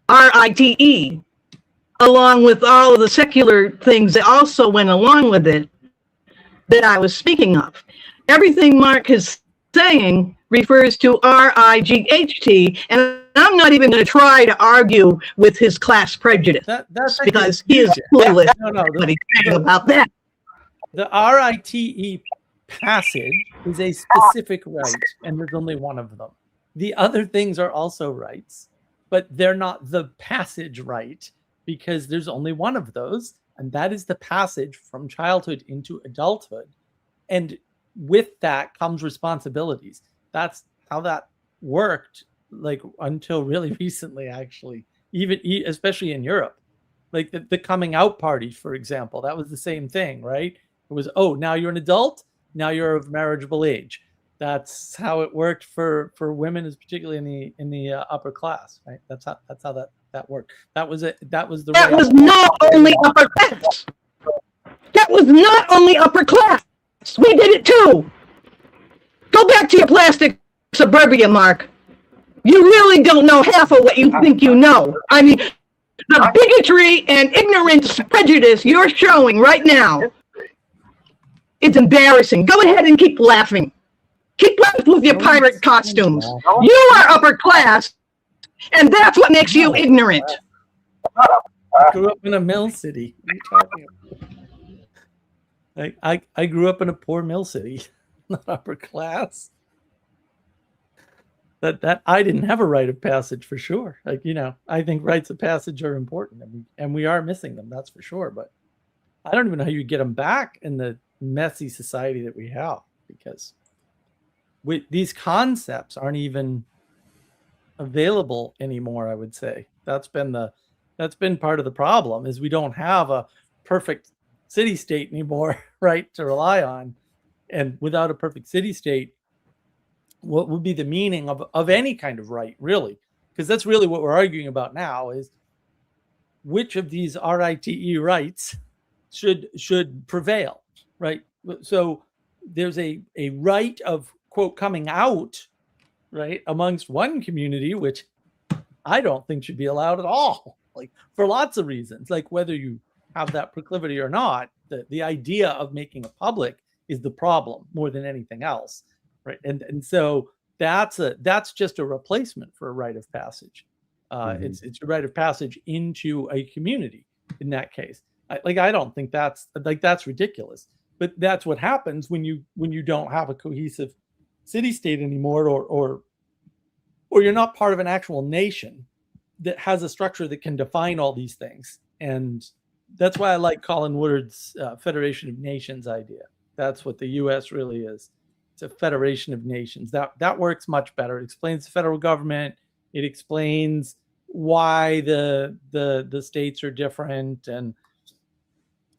R-I-T-E, along with all of the secular things that also went along with it that I was speaking of. Everything Mark is saying refers to R-I-G-H-T, and I'm not even going to try to argue with his class prejudice That's because he is clueless about that. The RITE passage is a specific right, and there's only one of them. The other things are also rights, but they're not the passage right because there's only one of those, and that is the passage from childhood into adulthood. And with that comes responsibilities. That's how that worked, like until really recently, actually, even especially in Europe. Like the coming out party, for example, that was the same thing, right? It was, oh, now you're an adult, now you're of marriageable age. That's how it worked for women, is particularly in the upper class, right? That's how that worked. That was it. That was not only upper class. That was not only upper class. We did it too. Go back to your plastic suburbia, Mark. You really don't know half of what you think you know. I mean, the bigotry and ignorance, prejudice you're showing right now, it's embarrassing. Go ahead and keep laughing. Keep laughing with your pirate costumes. You are upper class, and that's what makes you ignorant. I grew up in a mill city. What are you talking about? I grew up in a poor mill city, not upper class. That I didn't have a rite of passage for sure. Like, you know, I think rites of passage are important, and we are missing them, that's for sure. But I don't even know how you get them back in the messy society that we have, because these concepts aren't even available anymore. I would say that's been part of the problem, is we don't have a perfect city state anymore, right, to rely on. And without a perfect city state, what would be the meaning of any kind of right, really? Because that's really what we're arguing about now, is which of these RITE rights should prevail, right? So there's a right of, quote, coming out, right, amongst one community, which I don't think should be allowed at all, like for lots of reasons, like whether you have that proclivity or not. The idea of making it public is the problem more than anything else, right? And so that's just a replacement for a rite of passage. It's a rite of passage into a community in that case. I don't think that's ridiculous, but that's what happens when you don't have a cohesive city-state anymore, or you're not part of an actual nation that has a structure that can define all these things. And that's why I like Colin Woodard's Federation of Nations idea. That's what the U.S. really is. It's a federation of nations. That works much better. It explains the federal government. It explains why the states are different, and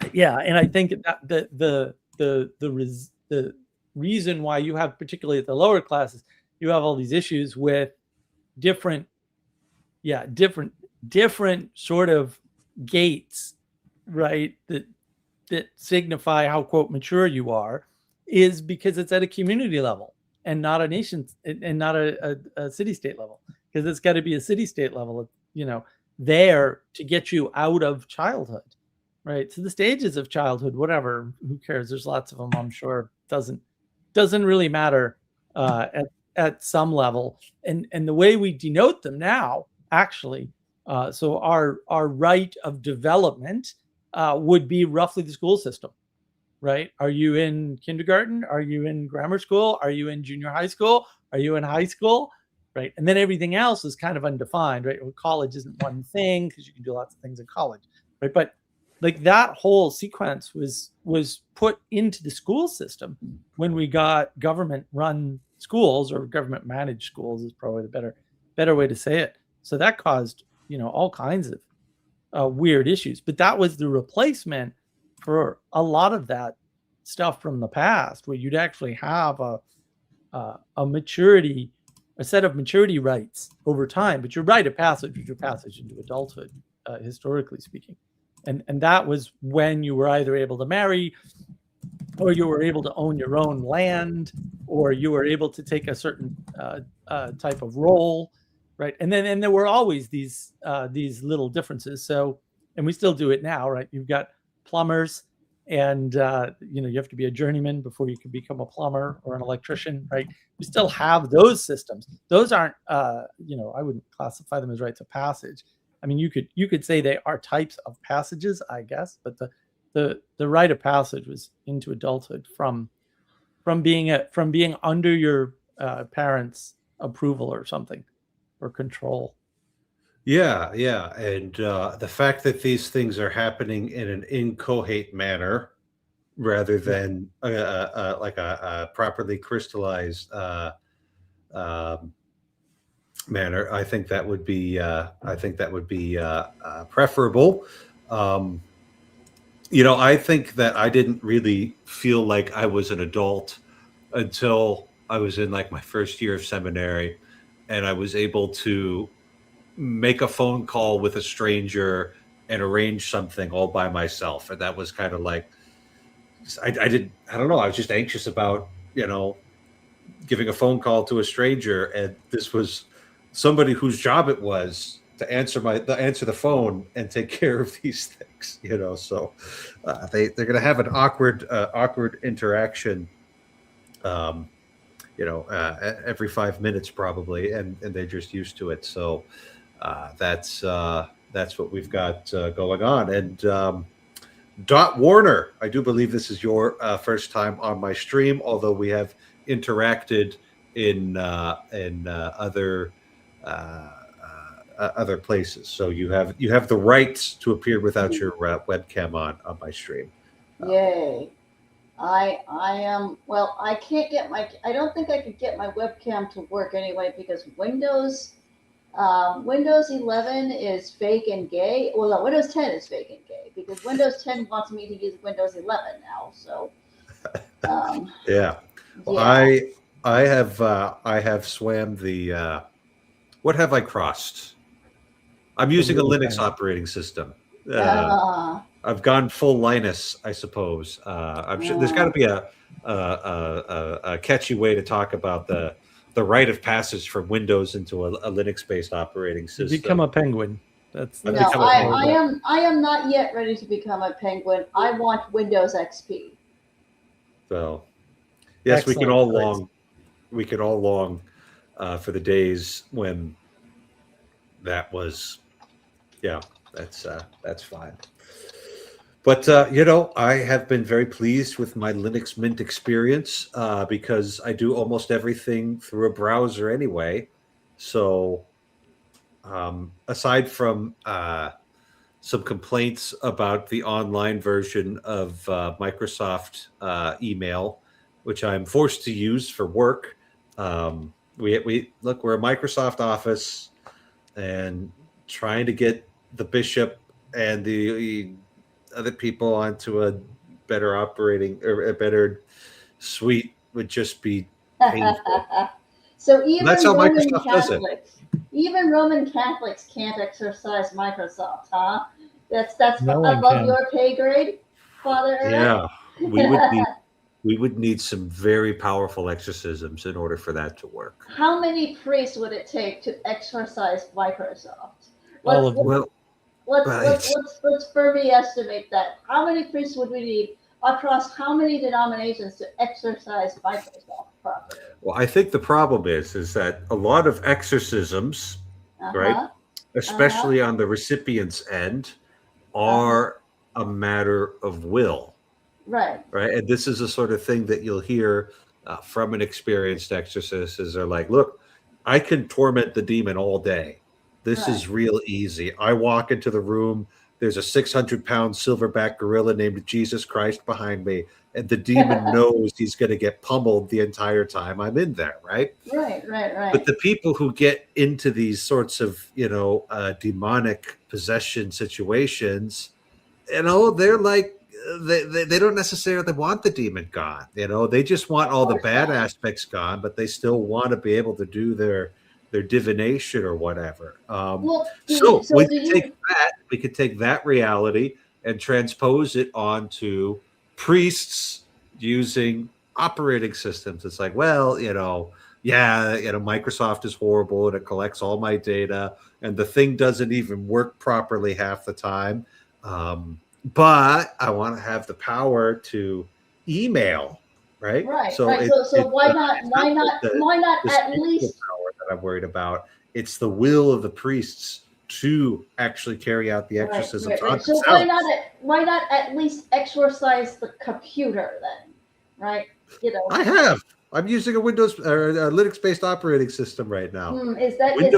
I think that the reason why you have, particularly at the lower classes, you have all these issues with different sort of gates, right, that signify how, quote, mature you are, is because it's at a community level and not a nation, and not a city-state level, because it's got to be a city-state level, you know, there to get you out of childhood, right? So the stages of childhood, whatever, who cares? There's lots of them, I'm sure. Doesn't really matter at some level, and the way we denote them now, actually. So our rite of development would be roughly the school system, right? Are you in kindergarten? Are you in grammar school? Are you in junior high school? Are you in high school? Right? And then everything else is kind of undefined, right? Well, college isn't one thing because you can do lots of things in college, right? But like that whole sequence was put into the school system when we got government-run schools, or government-managed schools is probably the better way to say it. So that caused, you know, all kinds of weird issues. But that was the replacement for a lot of that stuff from the past, where you'd actually have a maturity a set of maturity rites over time, but your rite of passage was your passage into adulthood, historically speaking. And that was when you were either able to marry, or you were able to own your own land, or you were able to take a certain type of role, right? And there were always these little differences. So, and we still do it now, right? You've got plumbers, and you have to be a journeyman before you can become a plumber or an electrician, right? You still have those systems. Those aren't, I wouldn't classify them as rites of passage. I mean, you could say they are types of passages, I guess, but the rite of passage was into adulthood from being under your parents' approval or something, or control. Yeah, and the fact that these things are happening in an inchoate manner rather than like a properly crystallized manner, I think that would be preferable. I think that I didn't really feel like I was an adult until I was in like my first year of seminary, and I was able to make a phone call with a stranger and arrange something all by myself. And that was kind of like, I don't know. I was just anxious about, giving a phone call to a stranger. And this was somebody whose job it was to answer the phone and take care of these things, so they're going to have an awkward interaction, every 5 minutes probably. And they're just used to it. So, that's what we've got going on. And Dot Warner, I do believe this is your first time on my stream, although we have interacted in other places. So you have the rights to appear without your webcam on my stream. Yay! I am I can't get I don't think I could get my webcam to work anyway, because Windows 11 is fake and gay. Well, no, Windows 10 is fake and gay, because Windows 10 wants me to use Windows 11 now. So, yeah. Well, I have swam the. What have I crossed? I'm using a Linux operating system. I've gone full Linus, I suppose. I'm sure there's got to be a catchy way to talk about the rite of passage from Windows into a Linux-based operating system. Become a penguin. I am not yet ready to become a penguin. I want Windows XP. So, yes, Excellent. we could all long for the days when that was. Yeah, that's fine. But, I have been very pleased with my Linux Mint experience because I do almost everything through a browser anyway. So aside from some complaints about the online version of Microsoft email, which I'm forced to use for work, we're a Microsoft office, and trying to get the bishop and the other people onto a better operating or a better suite would just be painful. So even that's how Microsoft does it. Even Roman Catholics can't exercise Microsoft, huh? That's above your pay grade, Father Eric? Yeah, we would need some very powerful exorcisms in order for that to work. How many priests would it take to exorcise Microsoft? Let's firmly estimate that. How many priests would we need across how many denominations to exorcise Microsoft properly? Well, I think the problem is that a lot of exorcisms, right, especially on the recipient's end, are a matter of will. Right. And this is the sort of thing that you'll hear from an experienced exorcist is they're like, look, I can torment the demon all day. This is real easy. I walk into the room. There's a 600-pound silverback gorilla named Jesus Christ behind me, and the demon knows he's going to get pummeled the entire time I'm in there, right? Right. But the people who get into these sorts of, demonic possession situations, they're like they don't necessarily want the demon gone. They just want all the bad aspects gone, but they still want to be able to do their divination or whatever. So we could take that reality and transpose it onto priests using operating systems. It's like, well, Microsoft is horrible and it collects all my data, and the thing doesn't even work properly half the time. But I want to have the power to email, right? Right. So right. Why not at least power that I'm worried about? It's the will of the priests to actually carry out the exorcism. Right. So why not at least exorcise the computer then, right? I'm using a Windows or a Linux-based operating system right now. Is that an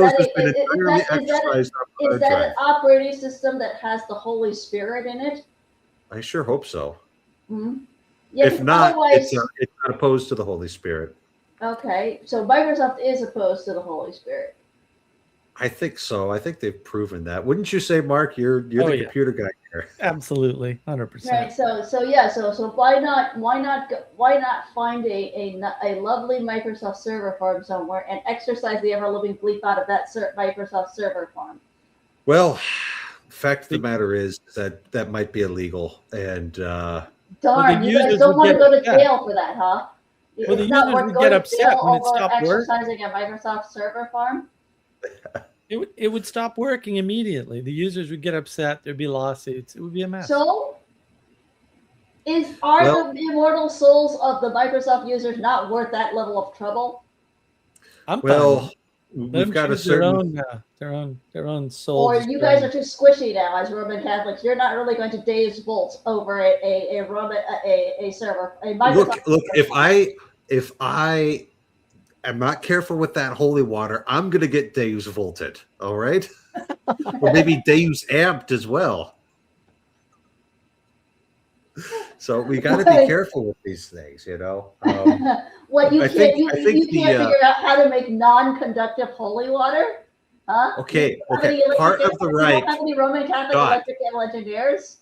operating system that has the Holy Spirit in it? I sure hope so. Yeah, if not, it's not opposed to the Holy Spirit. Okay, so Microsoft is opposed to the Holy Spirit. I think so. I think they've proven that. Wouldn't you say, Mark? You're the computer guy here. Absolutely, 100%. Right. So why not find a lovely Microsoft server farm somewhere and exercise the ever living bleep out of that Microsoft server farm? Well, fact of the matter is that might be illegal, and darn, you guys don't want to go to jail for that, huh? Well, the users would get upset when it stopped exercising a Microsoft server farm. It would stop working immediately. The users would get upset. There'd be lawsuits. It would be a mess. So, are the immortal souls of the Microsoft users not worth that level of trouble? We've got their own souls. Or you guys are too squishy now as Roman Catholics. You're not really going to Deus Vult over a server. A Microsoft look. If I am not careful with that holy water, I'm going to get Deus Volted. All right, or maybe Deus Amped as well. So we got to be careful with these things, What you can't figure out how to make non-conductive holy water, huh? Okay. Part of the right. How many Roman Catholic electrical engineers?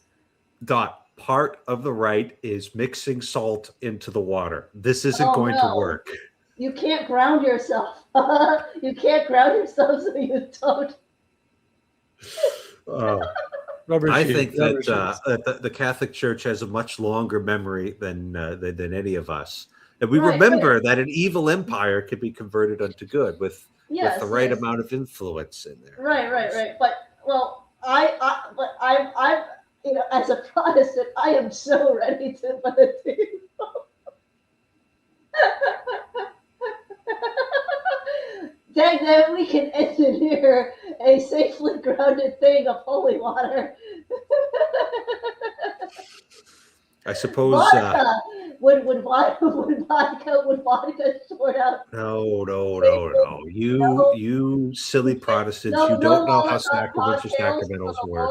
Part of the right is mixing salt into the water. This isn't going to work. You can't ground yourself. You can't ground yourself so you don't. I think that the Catholic Church has a much longer memory than any of us, and we remember that an evil empire can be converted unto good with the right amount of influence in there. Right. But I as a Protestant, I am so ready to put it to you. Dang that we can engineer a safely grounded thing of holy water. I suppose would vodka sort out? No. You silly Protestants, you don't know how sacraments or sacramentals work.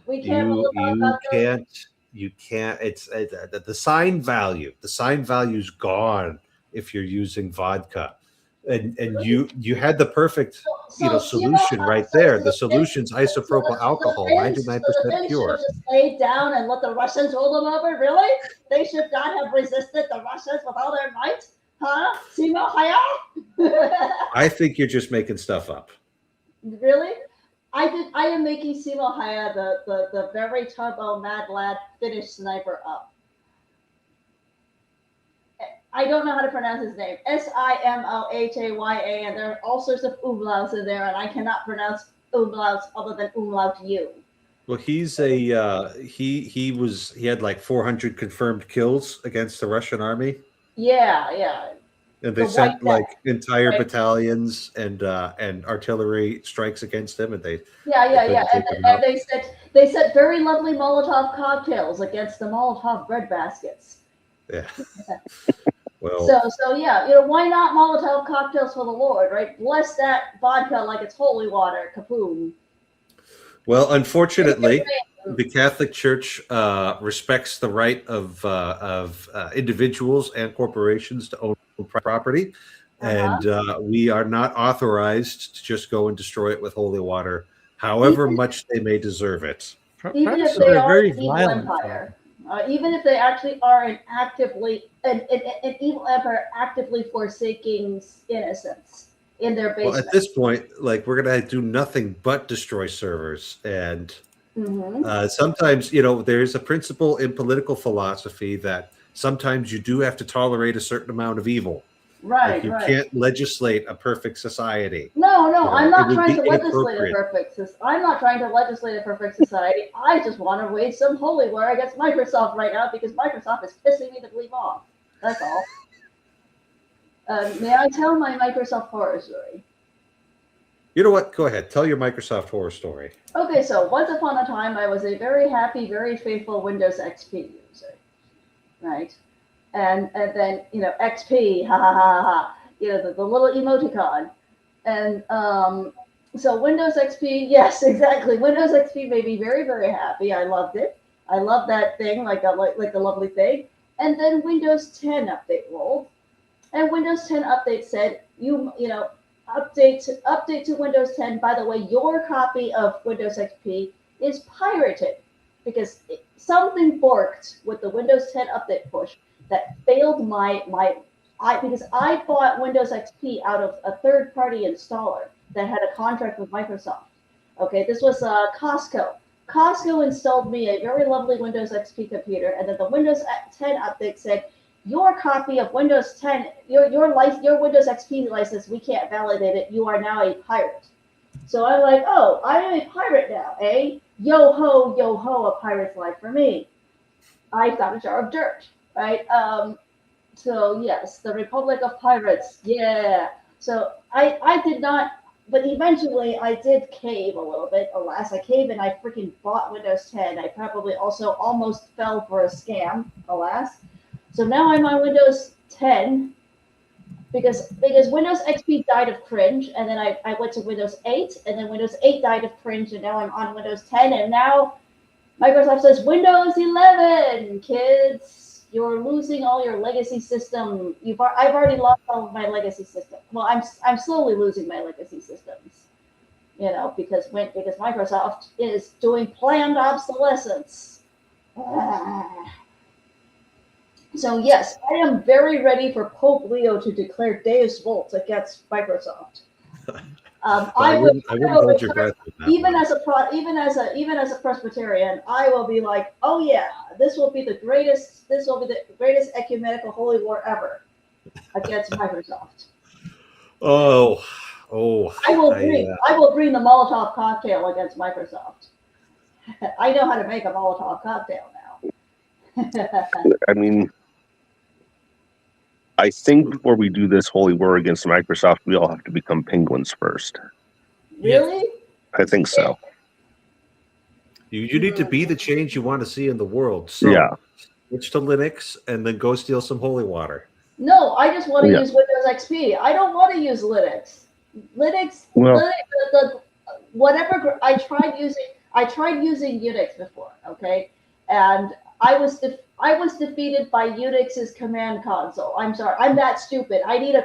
We can't. You can't. It's the sign value. The sign value's gone if you're using vodka. And you had the perfect solution right there. The solution's isopropyl alcohol, 99% pure. Just lay down and let the Russians roll them over. Really? They should not have resisted the Russians with all their might, huh? Simo Haya? I think you're just making stuff up. Really? I am making Simo Haya the very turbo mad lad Finnish sniper up. I don't know how to pronounce his name. Simohaya, and there are all sorts of umlauts in there, and I cannot pronounce umlauts other than umlaut U. Well, he's he had like 400 confirmed kills against the Russian army. Yeah. And they sent like entire battalions and artillery strikes against him, and they and they set very lovely Molotov cocktails against the Molotov bread baskets. Yeah. Well, so why not Molotov cocktails for the Lord, right? Bless that vodka like it's holy water, kaboom. Well, unfortunately, the Catholic Church respects the right of individuals and corporations to own property, and we are not authorized to just go and destroy it with holy water, however much they may deserve it. Even if Predators they are are very an evil violent. empire, even if they actually are an evil empire actively forsaking innocence in their Well, basement. at this point, like we're gonna do nothing but destroy servers, and sometimes there's a principle in political philosophy that sometimes you do have to tolerate a certain amount of evil. Like Right, you right. can't legislate a perfect society. No, no, I'm It not would trying be to legislate a inappropriate. perfect. I'm not trying to legislate a perfect society. I just want to wage some holy war against Microsoft right now because Microsoft is pissing me to bleep off. That's all. May I tell my Microsoft horror story? You know what? Go ahead. Tell your Microsoft horror story. Okay, so once upon a time, I was a very happy, very faithful Windows XP user, right? And then XP, ha ha ha ha, the little emoticon, and so Windows XP, yes, exactly. Windows XP made me very, very happy. I loved it. I loved that thing like a lovely thing. And then Windows 10 update rolled, and Windows 10 update said update to Windows 10. By the way, your copy of Windows XP is pirated because something borked with the Windows 10 update push that failed because I bought Windows XP out of a third-party installer that had a contract with Microsoft. Okay, this was Costco. Costco installed me a very lovely Windows XP computer, and then the Windows 10 update said, your copy of Windows 10, your Windows XP license, we can't validate it. You are now a pirate. So I'm like, oh, I am a pirate now, eh? Yo ho, a pirate's life for me. I found a jar of dirt, right? So yes, the Republic of Pirates, yeah. So I did not, but eventually I did cave a little bit. Alas, I caved and I freaking bought Windows 10. I probably also almost fell for a scam, alas. So now I'm on Windows 10 because Windows XP died of cringe, and then I went to Windows 8, and then Windows 8 died of cringe, and now I'm on Windows 10, and now Microsoft says Windows 11, kids, you're losing all your legacy system. I've already lost all of my legacy system. Well, I'm slowly losing my legacy systems, because Microsoft is doing planned obsolescence. So yes, I am very ready for Pope Leo to declare Deus Vult against Microsoft. I wouldn't hold your breath with that even one. as a Presbyterian, I will be like, oh yeah, this will be the greatest ecumenical holy war ever against Microsoft. Oh, I will bring the Molotov cocktail against Microsoft. I know how to make a Molotov cocktail now. I mean, I think before we do this holy war against Microsoft, we all have to become penguins first. Really? I think so. You need to be the change you want to see in the world. So Yeah. switch to Linux and then go steal some holy water. No, I just want to Yeah. use Windows XP. I don't want to use Linux. Well- Whatever I tried using Unix before, okay, and I was defeated by Unix's command console. I'm sorry, I'm that stupid. I need a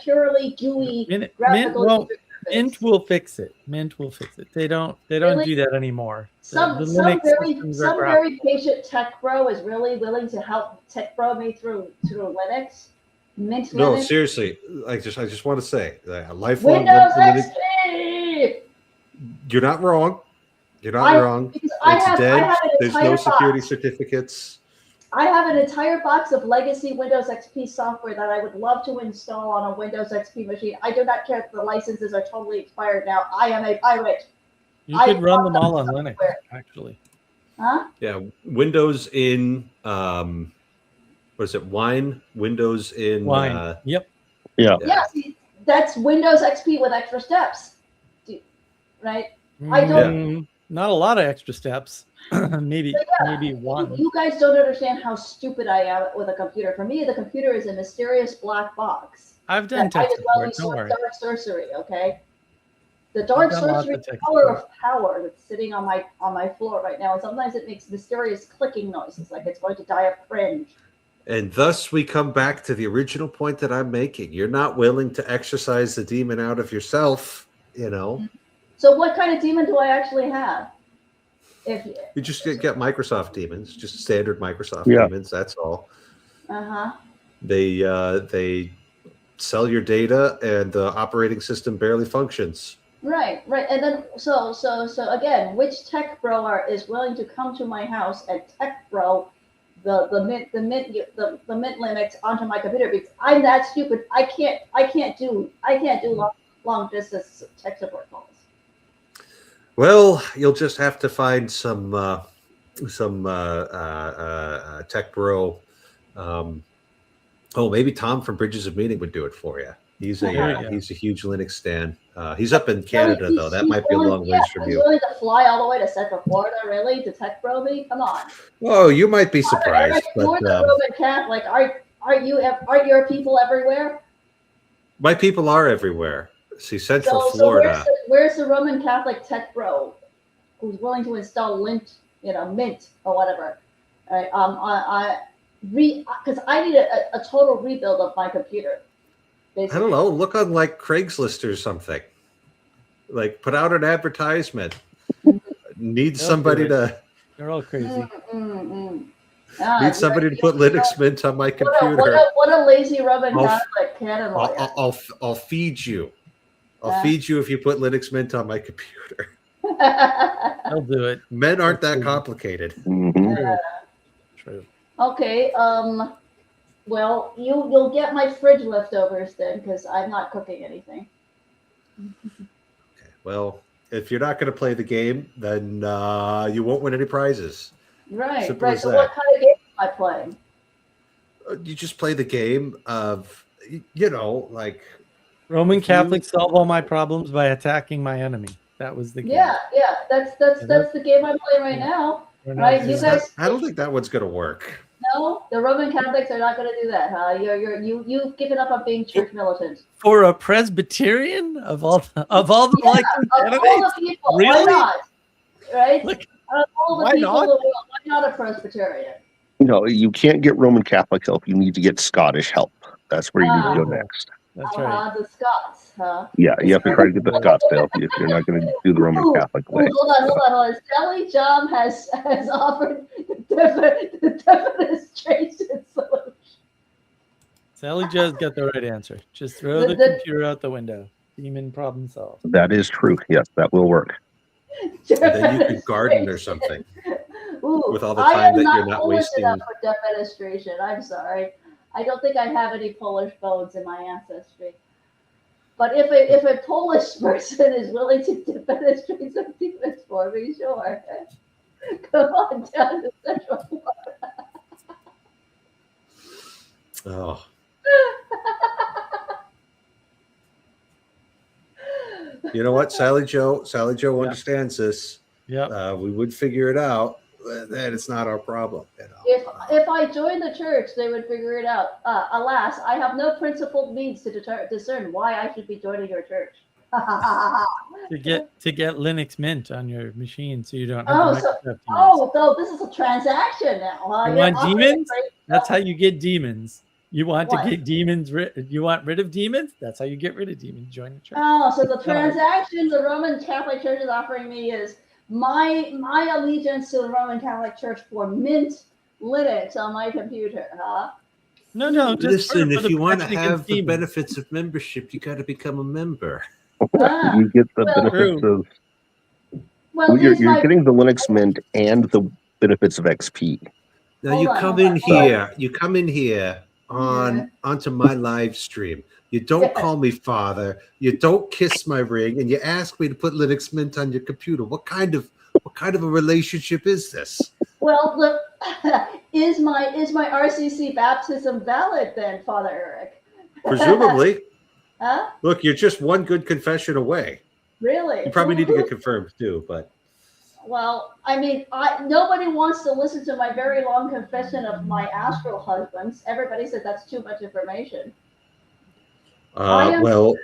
purely GUI graphical user interface. Mint will fix it. Mint will fix it. They don't Really? do that anymore. Some Linux systems are crap. very patient tech bro is really willing to help tech bro me through Linux. Mint No, Linux. seriously. I just want to say, a lifelong Windows Linux. XP. You're not wrong. You're not wrong. Because It's dead. I have an There's entire no security box. certificates. I have an entire box of legacy Windows XP software that I would love to install on a Windows XP machine. I do not care if the licenses are totally expired now. I am a pirate. You could run them all on Linux, actually. Huh? Yeah, Windows in what is it? Windows in Wine. Yep. Yeah. Yeah, see, that's Windows XP with extra steps. Right? I don't. Not a lot of extra steps. maybe one. You guys don't understand how stupid I am with a computer. For me, the computer is a mysterious black box. I've done I tech just love support. Don't worry. dark sorcery, okay? The dark I've done lots sorcery of tech power support. of power that's sitting on my floor right now, and sometimes it makes mysterious clicking noises, like it's going to die of cringe. And thus we come back to the original point that I'm making. You're not willing to exercise the demon out of yourself, So what kind of demon do I actually have? If You just get Microsoft daemons, just standard Microsoft Yeah. daemons. That's all. uh-huh. They sell your data, and the operating system barely functions. Right. And then so again, which tech bro is willing to come to my house and tech bro the mint Linux onto my computer, because I'm that stupid. I can't do long distance tech support calls. Well, you'll just have to find some tech bro. Maybe Tom from Bridges of Meaning would do it for you. He's a huge Linux stan. He's up in Canada though. That might be a long ways from he's you. willing to fly all the way to Central Florida, really, to tech bro me? Come on. Oh, you might be surprised, You're but the Roman Catholic. Aren't your people everywhere? my people are everywhere. See, Central So Florida. where's the Roman Catholic tech bro who's willing to install Mint or whatever? Because I need a total rebuild of my computer. Basically. I don't know. Look on like Craigslist or something. Like put out an advertisement. Need somebody to. They're all crazy. Need somebody to put Linux Mint on my computer. What a lazy Roman Catholic canon lawyer. I'll feed you. I'll feed you if you put Linux Mint on my computer. They'll do it. Men aren't that complicated. Mm-hmm. True. Okay. Well, you'll get my fridge leftovers then, because I'm not cooking anything. Okay. Well, if you're not going to play the game, then you won't win any prizes. Right. Simple as So that. what kind of game am I playing? You just play the game of, like Roman Catholics solve all my problems by attacking my enemy. That was the game. Yeah. That's the game I'm playing right now. Right? You guys. I don't think that one's going to work. No, the Roman Catholics are not going to do that, huh? You've given up on being church militant. For a Presbyterian of all the Of all the people, Really? why not? Right? Look, Of all the why people not? in the world, why not a Presbyterian? You can't get Roman Catholic help. You need to get Scottish help. That's where you need to go next. That's right. The Scots, huh? Yeah, you have to try to get the Scots to help you if you're not going to do the Roman Catholic way. Hold on. Sally Jom has offered the defenestration solution. Sally Joe's got the right answer. Just throw the computer out the window. Demon problem solved. That is true. Yes, that will work. And then you could garden or something. Ooh, with all the time that you're not Polish wasting. enough for defenestration. I'm sorry. I don't think I have any Polish bones in my ancestry. But if a Polish person is willing to defenestrate some demons for me, sure. Come on down to Central Florida. Oh. You know what, Sally Joe understands this. Yeah. We would figure it out. That it's not our problem. You know? If I joined the church, they would figure it out. Alas, I have no principled means to discern why I should be joining your church. to get Linux Mint on your machine, so you don't have Microsoft demons. So this is a transaction now. Huh? You want demons? That's how you get demons. You want to get demons? You want rid of demons? That's how you get rid of demons. Join the church. Oh, so the transaction the Roman Catholic Church is offering me is my allegiance to the Roman Catholic Church for Mint Linux on my computer, huh? No. Just listen. If you want to have the benefits of membership, you got to become a member. You get the benefits of. Well, you're getting the Linux Mint and the benefits of XP. Now you come in here onto my live stream. You don't call me father. You don't kiss my ring, and you ask me to put Linux Mint on your computer. What kind of a relationship is this? Well, look, is my RCC baptism valid then, Father Eric? Presumably. Huh? Look, you're just one good confession away. Really? You probably need to get confirmed too, but. Well, I mean, nobody wants to listen to my very long confession of my astral husbands. Everybody said that's too much information. No.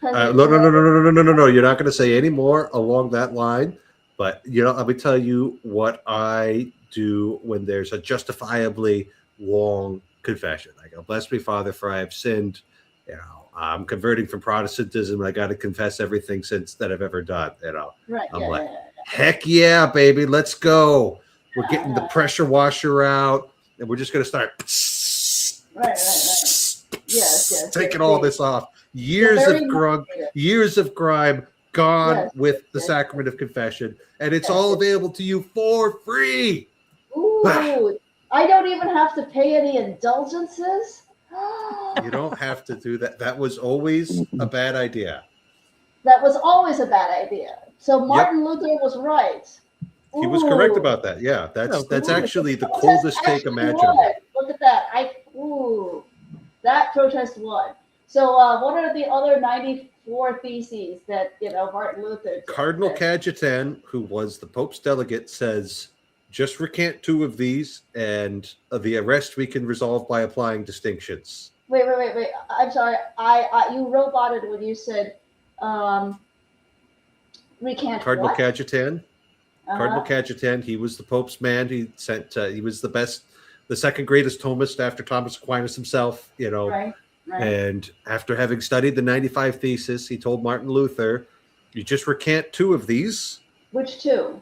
You're not going to say any more along that line. But, let me tell you what I do when there's a justifiably long confession. I go, bless me, Father, for I have sinned. I'm converting from Protestantism. And I got to confess everything since that I've ever done. Right. I'm Heck yeah, baby. Let's go. We're getting the pressure washer out, and we're just going to start Right. Yes. taking all this off. Years of grime gone Yes, with the yes. sacrament of confession, and it's Yes, all yes. available to you for free. Ooh, I don't even have to pay any indulgences. You don't have to do that. That was always a bad idea. That was always a bad idea. So Martin Luther was right. He was correct Ooh. about that. Yeah, that's actually the Protest coldest take actually imaginable. won. Look at that. That protest won. So what are the other 94 theses that Martin Luther did? Cardinal Cajetan, who was the Pope's delegate, says, just recant 2 of these, and the rest we can resolve by applying distinctions. Wait. I'm sorry. You roboted when you said recant Cardinal what? Cajetan. Uh-huh. Cardinal Cajetan, he was the Pope's man. He was the second greatest Thomist after Thomas Aquinas himself, Right. And after having studied the 95 Theses, he told Martin Luther, you just recant 2 of these. Which 2?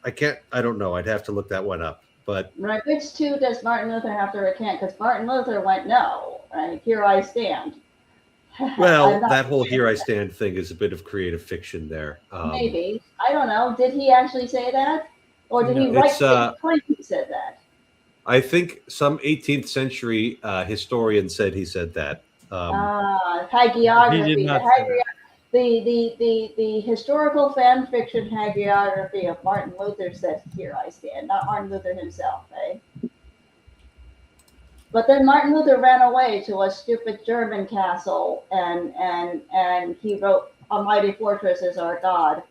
I don't know. I'd have to look that one up. But right, which 2 does Martin Luther have to recant? Because Martin Luther went, no, right, here I stand. Well, that whole "here I stand" thing is a bit of creative fiction there. Maybe. I don't know. Did he actually say that? Or did he write when he said that? I think some 18th century historian said he said that. Hagiography. The historical fan fiction hagiography of Martin Luther said, here I stand, not Martin Luther himself, eh? But then Martin Luther ran away to a stupid German castle, and he wrote "A Mighty Fortress Is Our God,"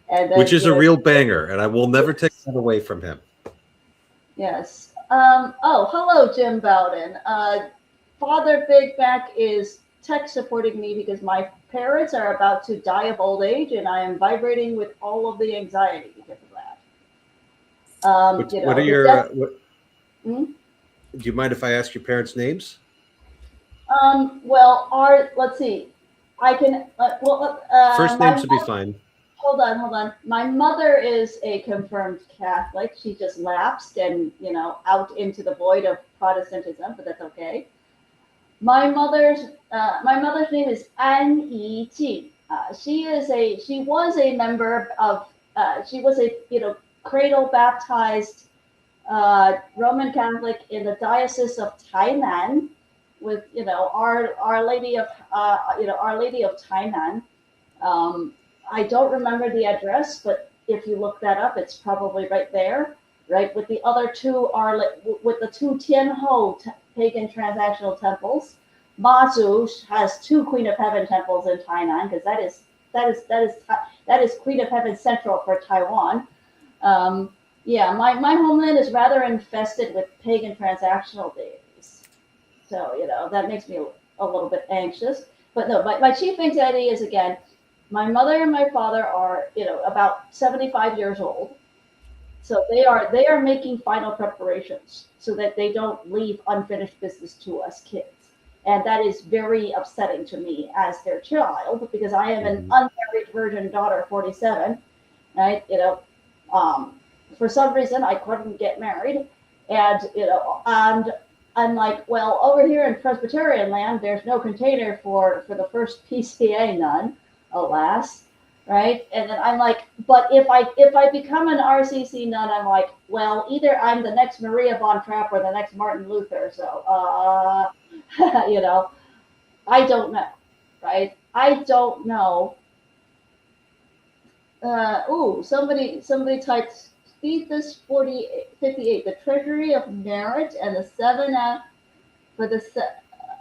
and then, which is a real banger, and I will never take that away from him. Yes. Hello, Jim Bowden. Father Big Mac is tech supporting me because my parents are about to die of old age, and I am vibrating with all of the anxiety because of that. What are your? Do you mind if I ask your parents' names? Let's see. I can. First names would be fine. Hold on. My mother is a confirmed Catholic. She just lapsed and out into the void of Protestantism, but that's okay. My mother's name is An Yi Jing. She was a member of. She was a cradle baptized Roman Catholic in the Diocese of Tainan, with Our Lady of Tainan. I don't remember the address, but if you look that up, it's probably right there, right? With the other 2 with the 2 Tianhou pagan transactional temples. Mazu has 2 Queen of Heaven temples in Tainan, because that is Queen of Heaven Central for Taiwan. My homeland is rather infested with pagan transactional deities. So, that makes me a little bit anxious. But no, my chief anxiety is, again, my mother and my father are, about 75 years old. So they are making final preparations so that they don't leave unfinished business to us kids. And that is very upsetting to me as their child, because I am an unmarried virgin daughter, 47, right? For some reason I couldn't get married, and and I'm like, well, over here in Presbyterian land, there's no container for the first PCA nun, alas, right? And then I'm like, but if I become an RCC nun, I'm like, well, either I'm the next Maria von Trapp or the next Martin Luther. So, I don't know, right? I don't know. Somebody typed Thesis 58, the Treasury of Merit and the 7 for the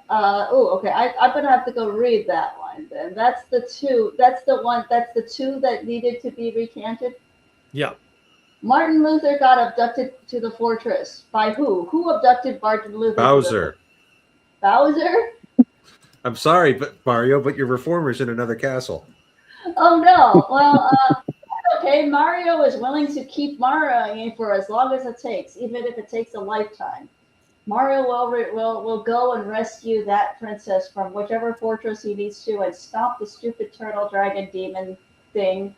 okay. I'm gonna have to go read that one then. That's the 2. That's the 2 that needed to be recanted. Yeah. Martin Luther got abducted to the fortress by who? Who abducted Martin Luther? Bowser. Bowser? I'm sorry, but Mario, but your reformer's in another castle. Oh no. Well, okay. Mario is willing to keep Marioing for as long as it takes, even if it takes a lifetime. Mario will go and rescue that princess from whichever fortress he needs to, and stop the stupid turtle dragon demon thing,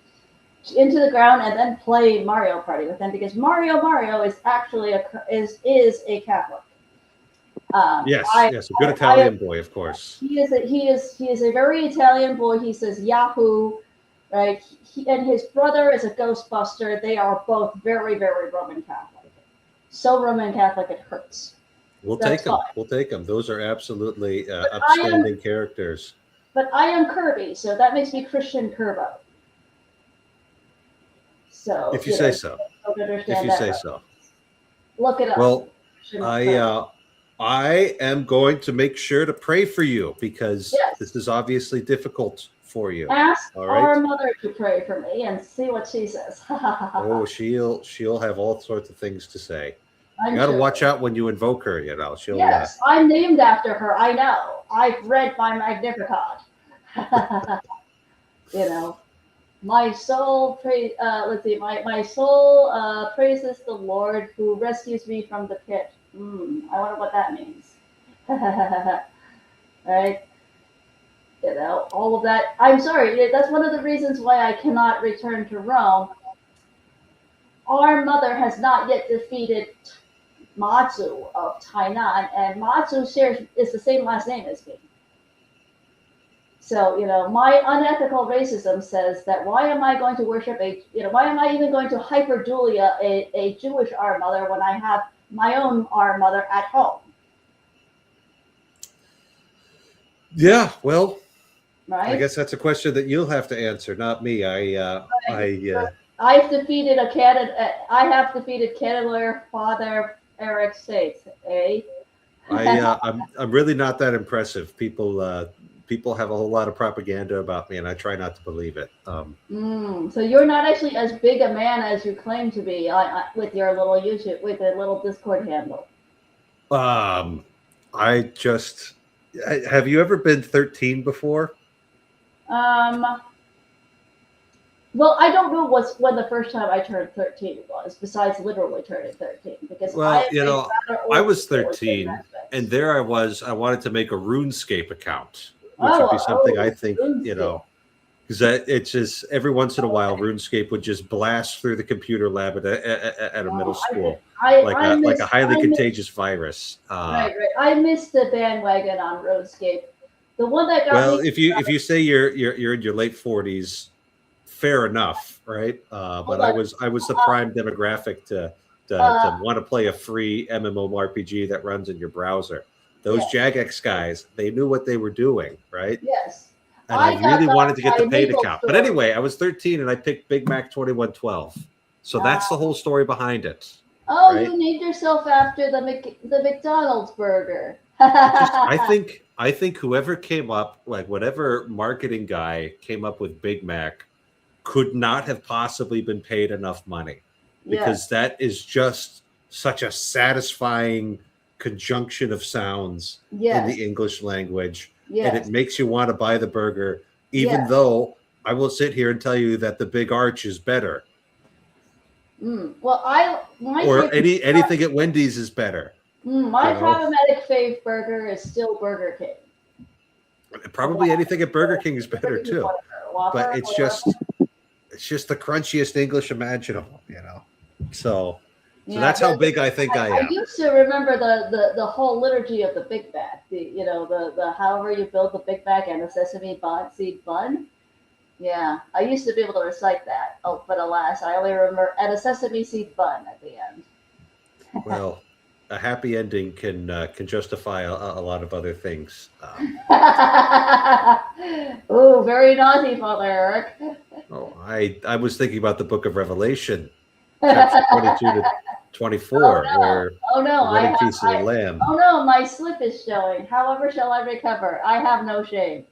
into the ground and then play Mario Party with them, because Mario is actually is a Catholic. Yes, a good Italian boy, of course. He is a very Italian boy. He says Yahoo, right? And his brother is a Ghostbuster. They are both very, very Roman Catholic. So Roman Catholic it hurts. We'll take them. We'll take them. Those are absolutely upstanding characters. But I am Kirby, so that makes me Christian Kerbo. So if you say so. If you say so. Look it up. Well, I am going to make sure to pray for you, because this is obviously difficult for you. Ask our mother to pray for me and see what she says. Oh, she'll have all sorts of things to say. You got to watch out when you invoke her. You know, she'll. Yes, I'm named after her. I know. I've read my Magnificat. You know, my soul my soul praises the Lord who rescues me from the pit. I wonder what that means. Right? You know, all of that. I'm sorry. That's one of the reasons why I cannot return to Rome. Our mother has not yet defeated Matsu of Tainan, and Matsu is the same last name as me. So, you know, my unethical racism says that why am I going to worship why am I even going to hyperdulia a Jewish Our Mother when I have my own Our Mother at home? Yeah, well, right? I guess that's a question that you'll have to answer, not me. I've defeated I have defeated canon lawyer Father Eric States, eh? I'm really not that impressive. People have a whole lot of propaganda about me, and I try not to believe it. So you're not actually as big a man as you claim to be with your little YouTube, with a little Discord handle. Have you ever been 13 before? Well, I don't know when the first time I turned 13 was, besides literally turning 13. Because I was 13, and there I was. I wanted to make a RuneScape account, which would be something I think, RuneScape. Because it's just every once in a while, RuneScape would just blast through the computer lab at a middle school, like a highly contagious virus. Right. I missed the bandwagon on RuneScape. The one that got me. If you say you're in your late 40s, fair enough, right? But I was the prime demographic to want to play a free MMORPG that runs in your browser. Those Jagex guys, they knew what they were doing, right? Yes. And I really wanted to get the paid account. But anyway, I was 13 and I picked Big Mac 2112. So that's the whole story behind it. Oh, right? You named yourself after the McDonald's burger. I think whoever came up, like whatever marketing guy came up with Big Mac, could not have possibly been paid enough money, because that is just such a satisfying conjunction of sounds in the English language. And it makes you want to buy the burger, even though I will sit here and tell you that the Big Arch is better. Well, anything at Wendy's is better. My problematic fave burger is still Burger King. Probably anything at Burger King is better too. But it's just the crunchiest English imaginable, you know. So that's how big I think I am. I used to remember the whole liturgy of the Big Mac. The however you build the Big Mac and the sesame seed bun. Yeah, I used to be able to recite that. Oh, but alas, I only remember and a sesame seed bun at the end. Well, a happy ending can justify a lot of other things. Oh, very naughty, Father Eric. Oh, I was thinking about the Book of Revelation, chapter 22 to 24, where the wedding feast of the Lamb. Oh no, my slip is showing. However shall I recover? I have no shame.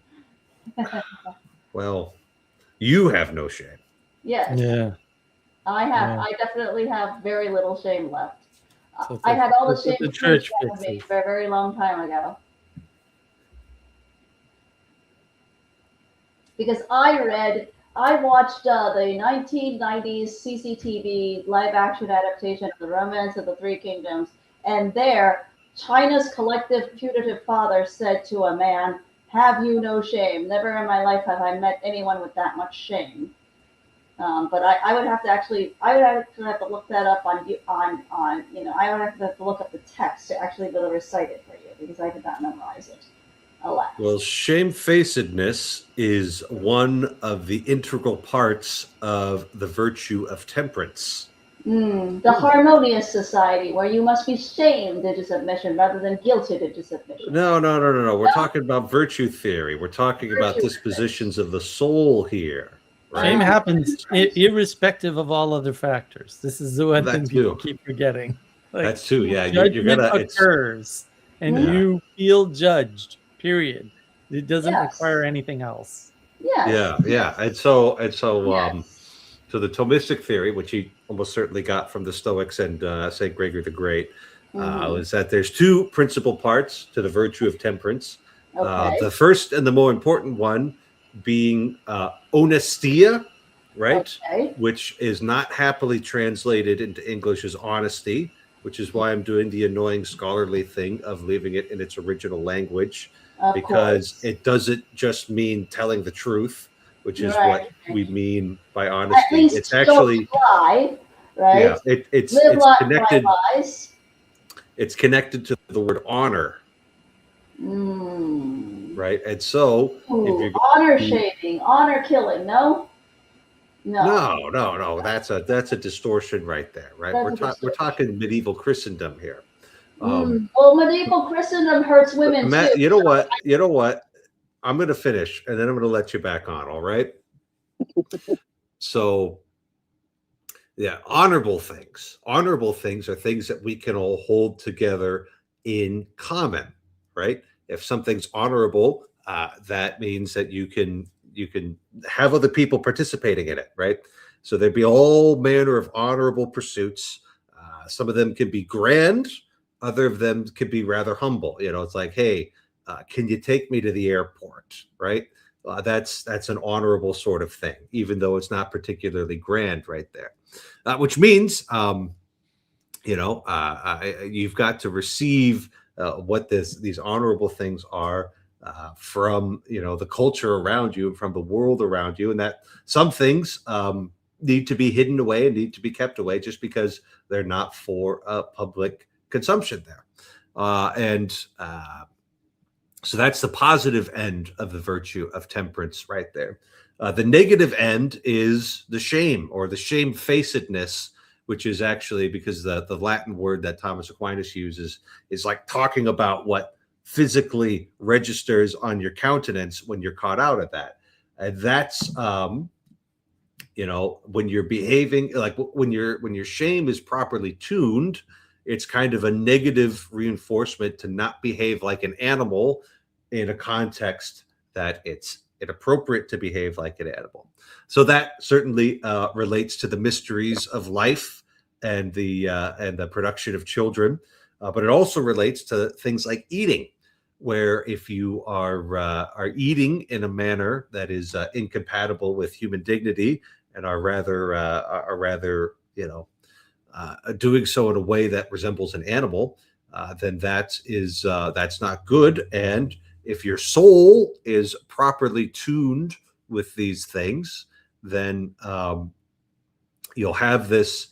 Well, you have no shame. Yes. Yeah. I have. Yeah. I definitely have very little shame left. I had all the shame taken out of me for a very long time ago. Because I watched the 1990s CCTV live-action adaptation of The Romance of the Three Kingdoms, and there, China's collective putative father said to a man, "Have you no shame? Never in my life have I met anyone with that much shame." But I would have to actually, I would actually have to look that up on, I would have to look up the text to actually be able to recite it for you because I did not memorize it. Alas. Well, shamefacedness is one of the integral parts of the virtue of temperance. The harmonious society where you must be shamed into submission rather than guilted into submission. No. We're talking about virtue theory. We're talking about dispositions of the soul here. Right? Shame happens irrespective of all other factors. This is the one thing people keep forgetting. Like, that's true. Yeah, judgment occurs, and you feel judged. Period. It doesn't require anything else. Yes. Yeah. And so, so the Thomistic theory, which he almost certainly got from the Stoics and Saint Gregory the Great, is that there's two principal parts to the virtue of temperance. Okay. The first and the more important one being honestia, right? Okay. Which is not happily translated into English as honesty, which is why I'm doing the annoying scholarly thing of leaving it in its original language, because it doesn't just mean telling the truth, which is what we mean by honesty. At least it's actually lie, right? Yeah, it's connected. Lies. It's connected to the word honor. Right, and so if you're honor shaving, honor killing, no. That's a distortion right there, right? We're talking medieval Christendom here. Well, medieval Christendom hurts women too. You know what? I'm going to finish, and then I'm going to let you back on. All right. So, yeah, honorable things. Honorable things are things that we can all hold together in common, right? If something's honorable, that means that you can have other people participating in it, right? So there'd be all manner of honorable pursuits. Some of them can be grand, other of them could be rather humble. It's like, hey, can you take me to the airport, right? That's an honorable sort of thing, even though it's not particularly grand right there. Which means, you've got to receive what these honorable things are from the culture around you and from the world around you, and that some things need to be hidden away and need to be kept away just because they're not for public consumption there. So that's the positive end of the virtue of temperance right there. The negative end is the shame or the shamefacedness, which is actually because the Latin word that Thomas Aquinas uses is like talking about what physically registers on your countenance when you're caught out of that. And that's, when you're behaving, like when your shame is properly tuned, it's kind of a negative reinforcement to not behave like an animal in a context that it's inappropriate to behave like an animal. So that certainly relates to the mysteries of life and the production of children, but it also relates to things like eating, where if you are eating in a manner that is incompatible with human dignity and are rather doing so in a way that resembles an animal, then that's not good. And if your soul is properly tuned with these things, then you'll have this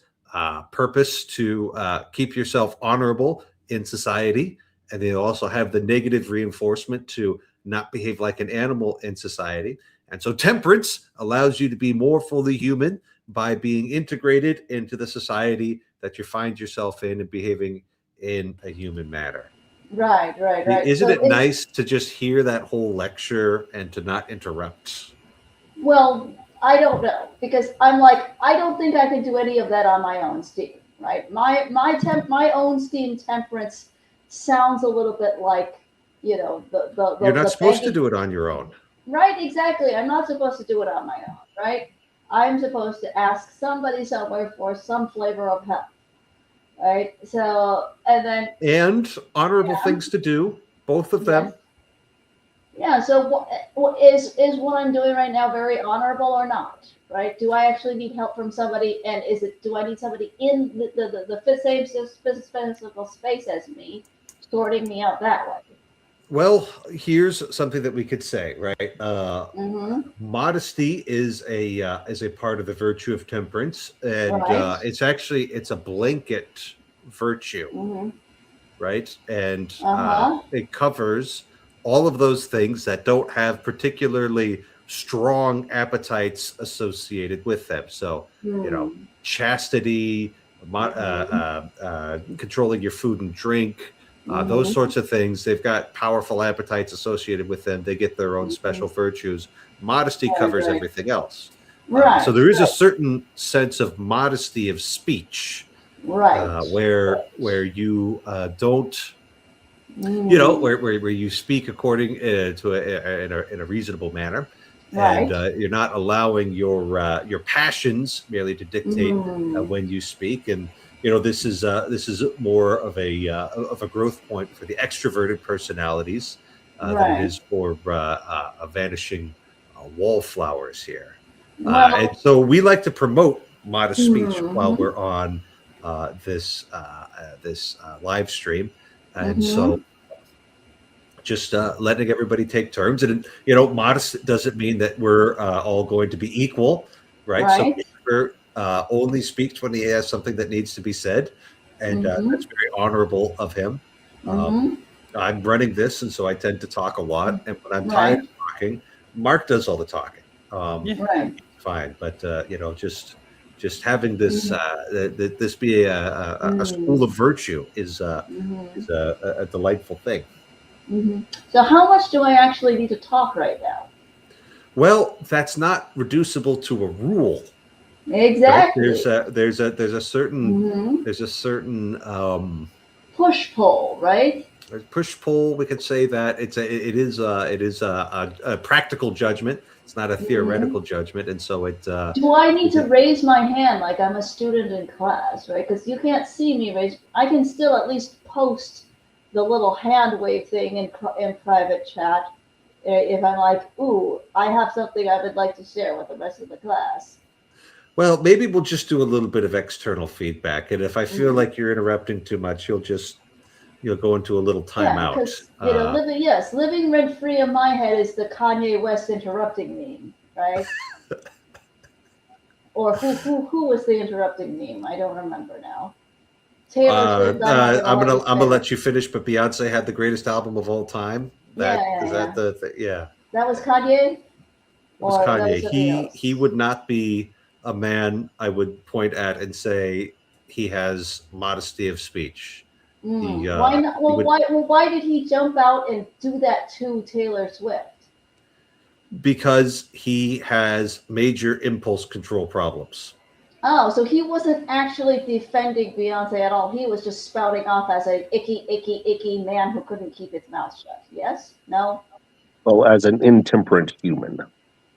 purpose to keep yourself honorable in society. And then you'll also have the negative reinforcement to not behave like an animal in society. And so temperance allows you to be more fully human by being integrated into the society that you find yourself in and behaving in a human manner. Right. Isn't it nice to just hear that whole lecture and to not interrupt? Well, I don't know, because I'm like, I don't think I can do any of that on my own steam, right? My own steam temperance sounds a little bit like, the you're not supposed to do it on your own. Right, exactly. I'm not supposed to do it on my own, right? I'm supposed to ask somebody somewhere for some flavor of help. Right. So, and honorable things to do, both of them. Yeah. So, is what I'm doing right now very honorable or not? Right? Do I actually need help from somebody? And do I need somebody in the same physical space as me, sorting me out that way? Well, here's something that we could say, right? Modesty is a part of the virtue of temperance, and Right. it's a blanket virtue, right? And it covers all of those things that don't have particularly strong appetites associated with them. So, chastity, controlling your food and drink, those sorts of things. They've got powerful appetites associated with them. They get their own special virtues. Modesty covers everything else. So there is a certain sense of modesty of speech, where you don't, where you speak according to in a reasonable manner, and you're not allowing your passions merely to dictate when you speak. And this is more of a growth point for the extroverted personalities than it is for vanishing wallflowers here. And so we like to promote modest speech while we're on this live stream, and so just letting everybody take turns. And modest doesn't mean that we're all going to be equal, right? Some people only speaks when he has something that needs to be said, and that's very honorable of him. I'm running this, and so I tend to talk a lot, and when I'm tired of talking, Mark does all the talking. Fine, but just having this this be a school of virtue is a delightful thing. So how much do I actually need to talk right now? Well, that's not reducible to a rule. Exactly. Right? There's a certain push pull, right? Push pull. We could say that it is a practical judgment. It's not a theoretical judgment, and so it. Do I need to raise my hand like I'm a student in class, right? Because you can't see me raise. I can still at least post the little hand wave thing in private chat if I'm like, ooh, I have something I would like to share with the rest of the class. Well, maybe we'll just do a little bit of external feedback, and if I feel like you're interrupting too much, you'll go into a little timeout. Yeah, because living rent free in my head is the Kanye West interrupting meme, right? Or who was the interrupting meme? I don't remember now. I'm gonna let you finish, but Beyonce had the greatest album of all time. That was Kanye. It was Kanye. He would not be a man I would point at and say he has modesty of speech. Why not? Well, why did he jump out and do that to Taylor Swift? Because he has major impulse control problems. Oh, so he wasn't actually defending Beyonce at all. He was just spouting off as an icky man who couldn't keep his mouth shut. Yes? No? Well, as an intemperate human.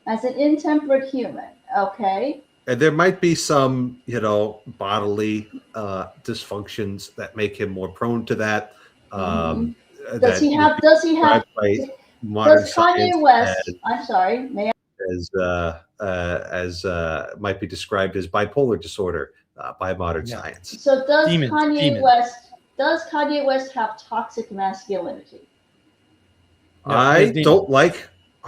As an intemperate human. Okay. And there might be some, bodily dysfunctions that make him more prone to that. Does Kanye West? I'm sorry, may I? As might be described as bipolar disorder by modern science. So does Kanye West have toxic masculinity? No, I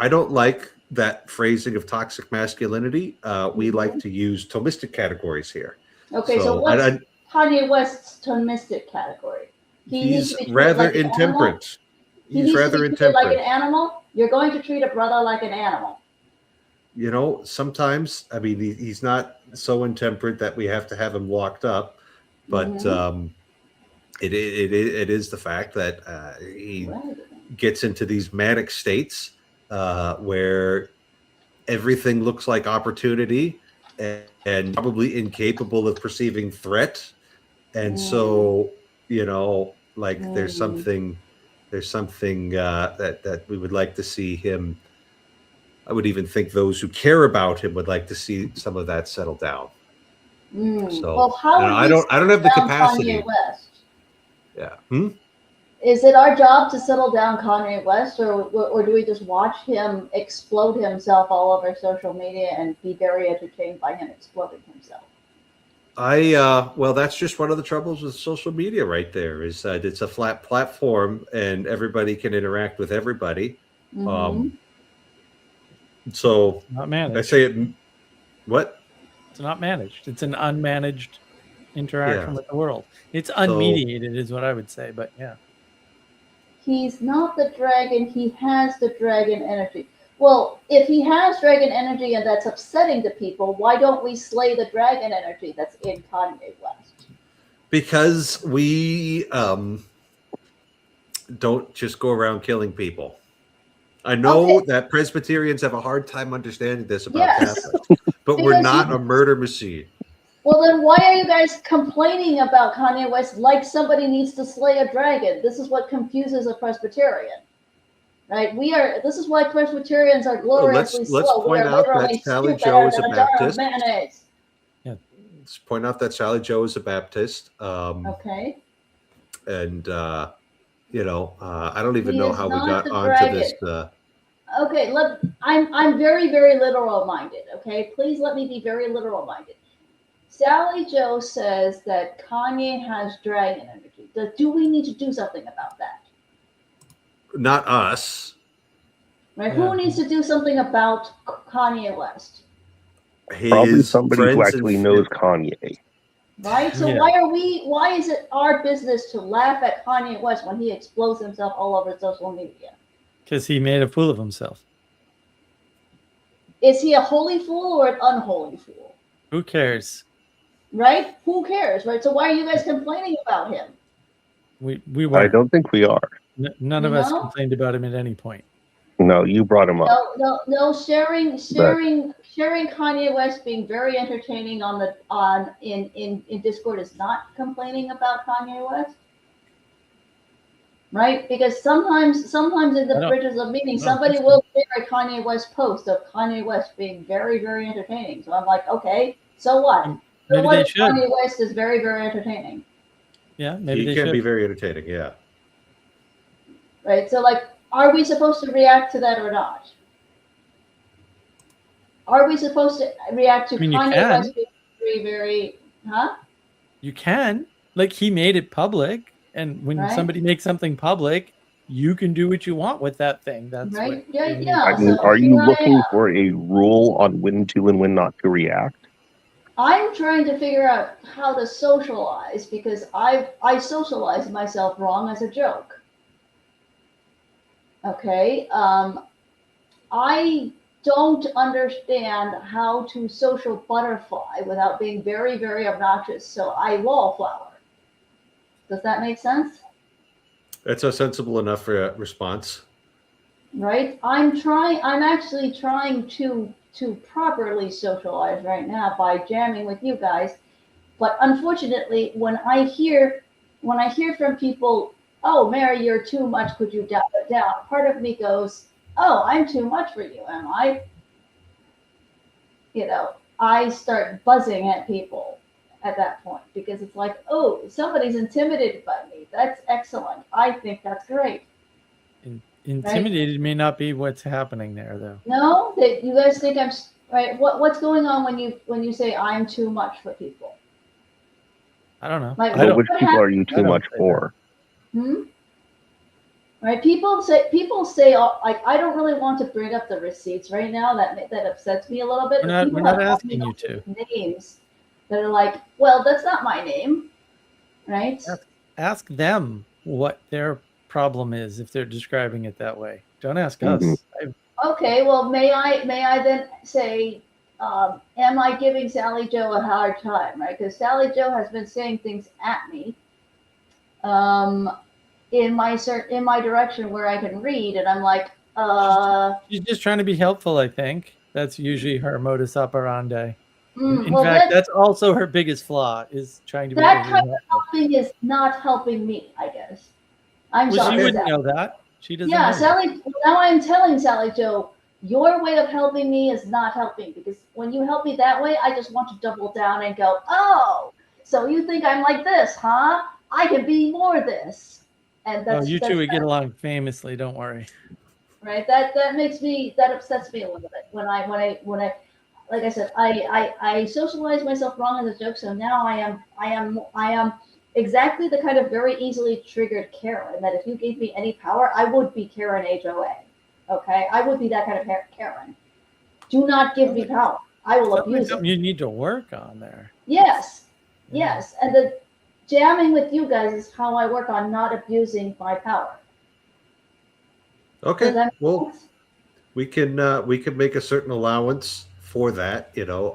don't like that phrasing of toxic masculinity. We like to use Thomistic categories here. Okay, so what's Kanye West's Thomistic category? He's rather intemperate. He's rather intemperate. Like an animal? You're going to treat a brother like an animal. Sometimes, I mean, he's not so intemperate that we have to have him locked up, but it is the fact that he gets into these manic states where everything looks like opportunity and probably incapable of perceiving threat. And so, there's something that we would like to see him. I would even think those who care about him would like to see some of that settle down. So I don't have the capacity. Kanye West? Yeah. Is it our job to settle down Kanye West, or do we just watch him explode himself all over social media and be very entertained by him exploding himself? Well, that's just one of the troubles with social media right there is that it's a flat platform and everybody can interact with everybody. Mhm. So Not I managed. say it, what? It's not managed. It's an unmanaged interaction Yeah. with the world. It's So unmediated, is what I would say. But yeah, He's not the dragon, he has the dragon energy. Well, if he has dragon energy and that's upsetting to people, why don't we slay the dragon energy that's in Kanye West? because we don't just go around killing people. I know Okay, that Presbyterians have a hard time understanding this about yes, Catholics, but we're because not you. a murder machine. Well, then why are you guys complaining about Kanye West like somebody needs to slay a dragon? This is what confuses a Presbyterian, right? This is why Presbyterians are gloriously Let's slow. We point are out that literally Sally stupider Joe is a than a jar of Baptist. mayonnaise. yeah. Let's point out that Sally Joe is a Baptist. Okay. And I don't even He know is how we not got the onto this. dragon. Okay, I'm very, very literal minded, okay? Please let me be very literal minded. Sally Joe says that Kanye has dragon energy. Do we need to do something about that? Not us. Right? Yeah. Who needs to do something about Kanye West? Probably His somebody who friends actually and knows Kanye. Right? So Yeah. why is it our business to laugh at Kanye West when he explodes himself all over social media? Because he made a fool of himself. Is he a holy fool or an unholy fool? Who cares? Right? Who cares? Right? So why are you guys complaining about him? We I weren't. don't think we are. None You of us know? complained about him at any point. No, you brought him up. No. Sharing But Kanye West being very entertaining in Discord is not complaining about Kanye West, right? Because sometimes in I the don't- bridges of meetings, I don't somebody think so. will share a Kanye West post of Kanye West being very, very entertaining. So I'm like, okay, so what? So Maybe what they if should. Kanye West is very, very entertaining, Yeah, maybe he they can should. be very entertaining. Yeah. right? So like, are we supposed to react to that or not? Are we supposed to react to I mean, you Kanye can. West being very, very, huh? You can. Like, he made it public, and when Right. somebody makes something public, you can do what you want with that thing. That's Right? what Yeah, they yeah. I made mean, So are you here I looking am. for a rule on when to and when not to react? I'm trying to figure out how to socialize because I socialize myself wrong as a joke. Okay. I don't understand how to social butterfly without being very, very obnoxious. So I wallflower. Does that make sense? That's a sensible enough response. Right? I'm actually trying to properly socialize right now by jamming with you guys. But unfortunately, when I hear from people, "Oh, Mary, you're too much. Could you dial it down?" Part of me goes, "Oh, I'm too much for you, am I?" I start buzzing at people at that point because it's like, "Oh, somebody's intimidated by me. That's excellent. I think that's great." Intimidated may not be what's happening there, though. No, that you guys think I'm right. What's going on when you say I'm too much for people? I don't know. Like, But which what people are you I too don't much say for? Right? People say like I don't really want to bring up the receipts right now. That upsets me a little bit. But people We're not have asking you to. names that are like, well, that's not my name, right? Ask them what their problem is if they're describing it that way. Don't ask Mhm. us. Okay, well, may I then say, am I giving Sally Joe a hard time, right? Because Sally Joe has been saying things at me, in my direction where I can read, and I'm like, She's just trying to be helpful, I think. That's usually her modus operandi. In well, fact, that's also her biggest flaw, is trying to be that overly kind of helpful. helping is not helping me, I guess. I'm Well, sorry, she wouldn't Sally. know that. She doesn't Yeah, know. Sally. Now I'm telling Sally Joe, your way of helping me is not helping because when you help me that way, I just want to double down and go, oh, so you think I'm like this, huh? I can be more this, and that's You two would get along famously. Don't worry. right. That upsets me a little bit when I like I said, I socialize myself wrong as a joke, so now I am exactly the kind of very easily triggered Karen that if you gave me any power, I would be Karen HOA. Okay, I would be that kind of Karen. Do not give me power. I will abuse it. You need to work on there. Yes, yes, and the jamming with you guys is how I work on not abusing my power. Okay, well, we can make a certain allowance for that. You know,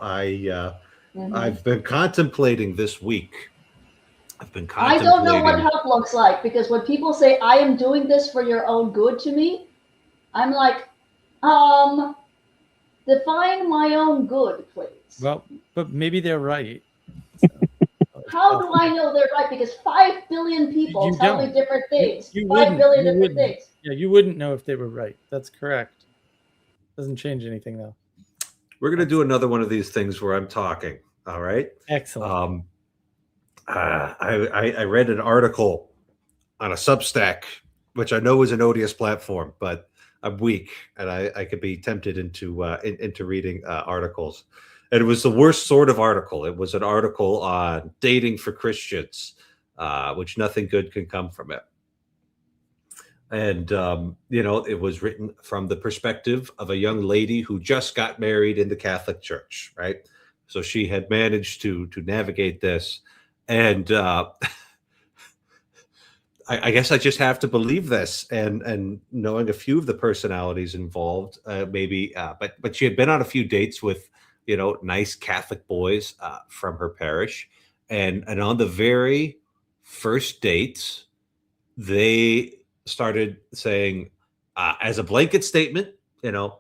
I've been contemplating this week. I don't know what help looks like, because when people say I am doing this for your own good to me, I'm like, define my own good, please. Well, but maybe they're right. How do I know they're right? Because 5 billion people tell me different things. 5 billion different things. Yeah, you wouldn't know if they were right. That's correct. Doesn't change anything though. We're gonna do another one of these things where I'm talking. All right. Excellent. I read an article on a Substack, which I know is an odious platform, but I'm weak and I could be tempted into reading articles. And it was the worst sort of article. It was an article on dating for Christians, which nothing good can come from it. And, it was written from the perspective of a young lady who just got married in the Catholic Church, right? So she had managed to navigate this. And I guess I just have to believe this. And knowing a few of the personalities involved, but she had been on a few dates with, nice Catholic boys from her parish. And on the very first dates, they started saying, as a blanket statement,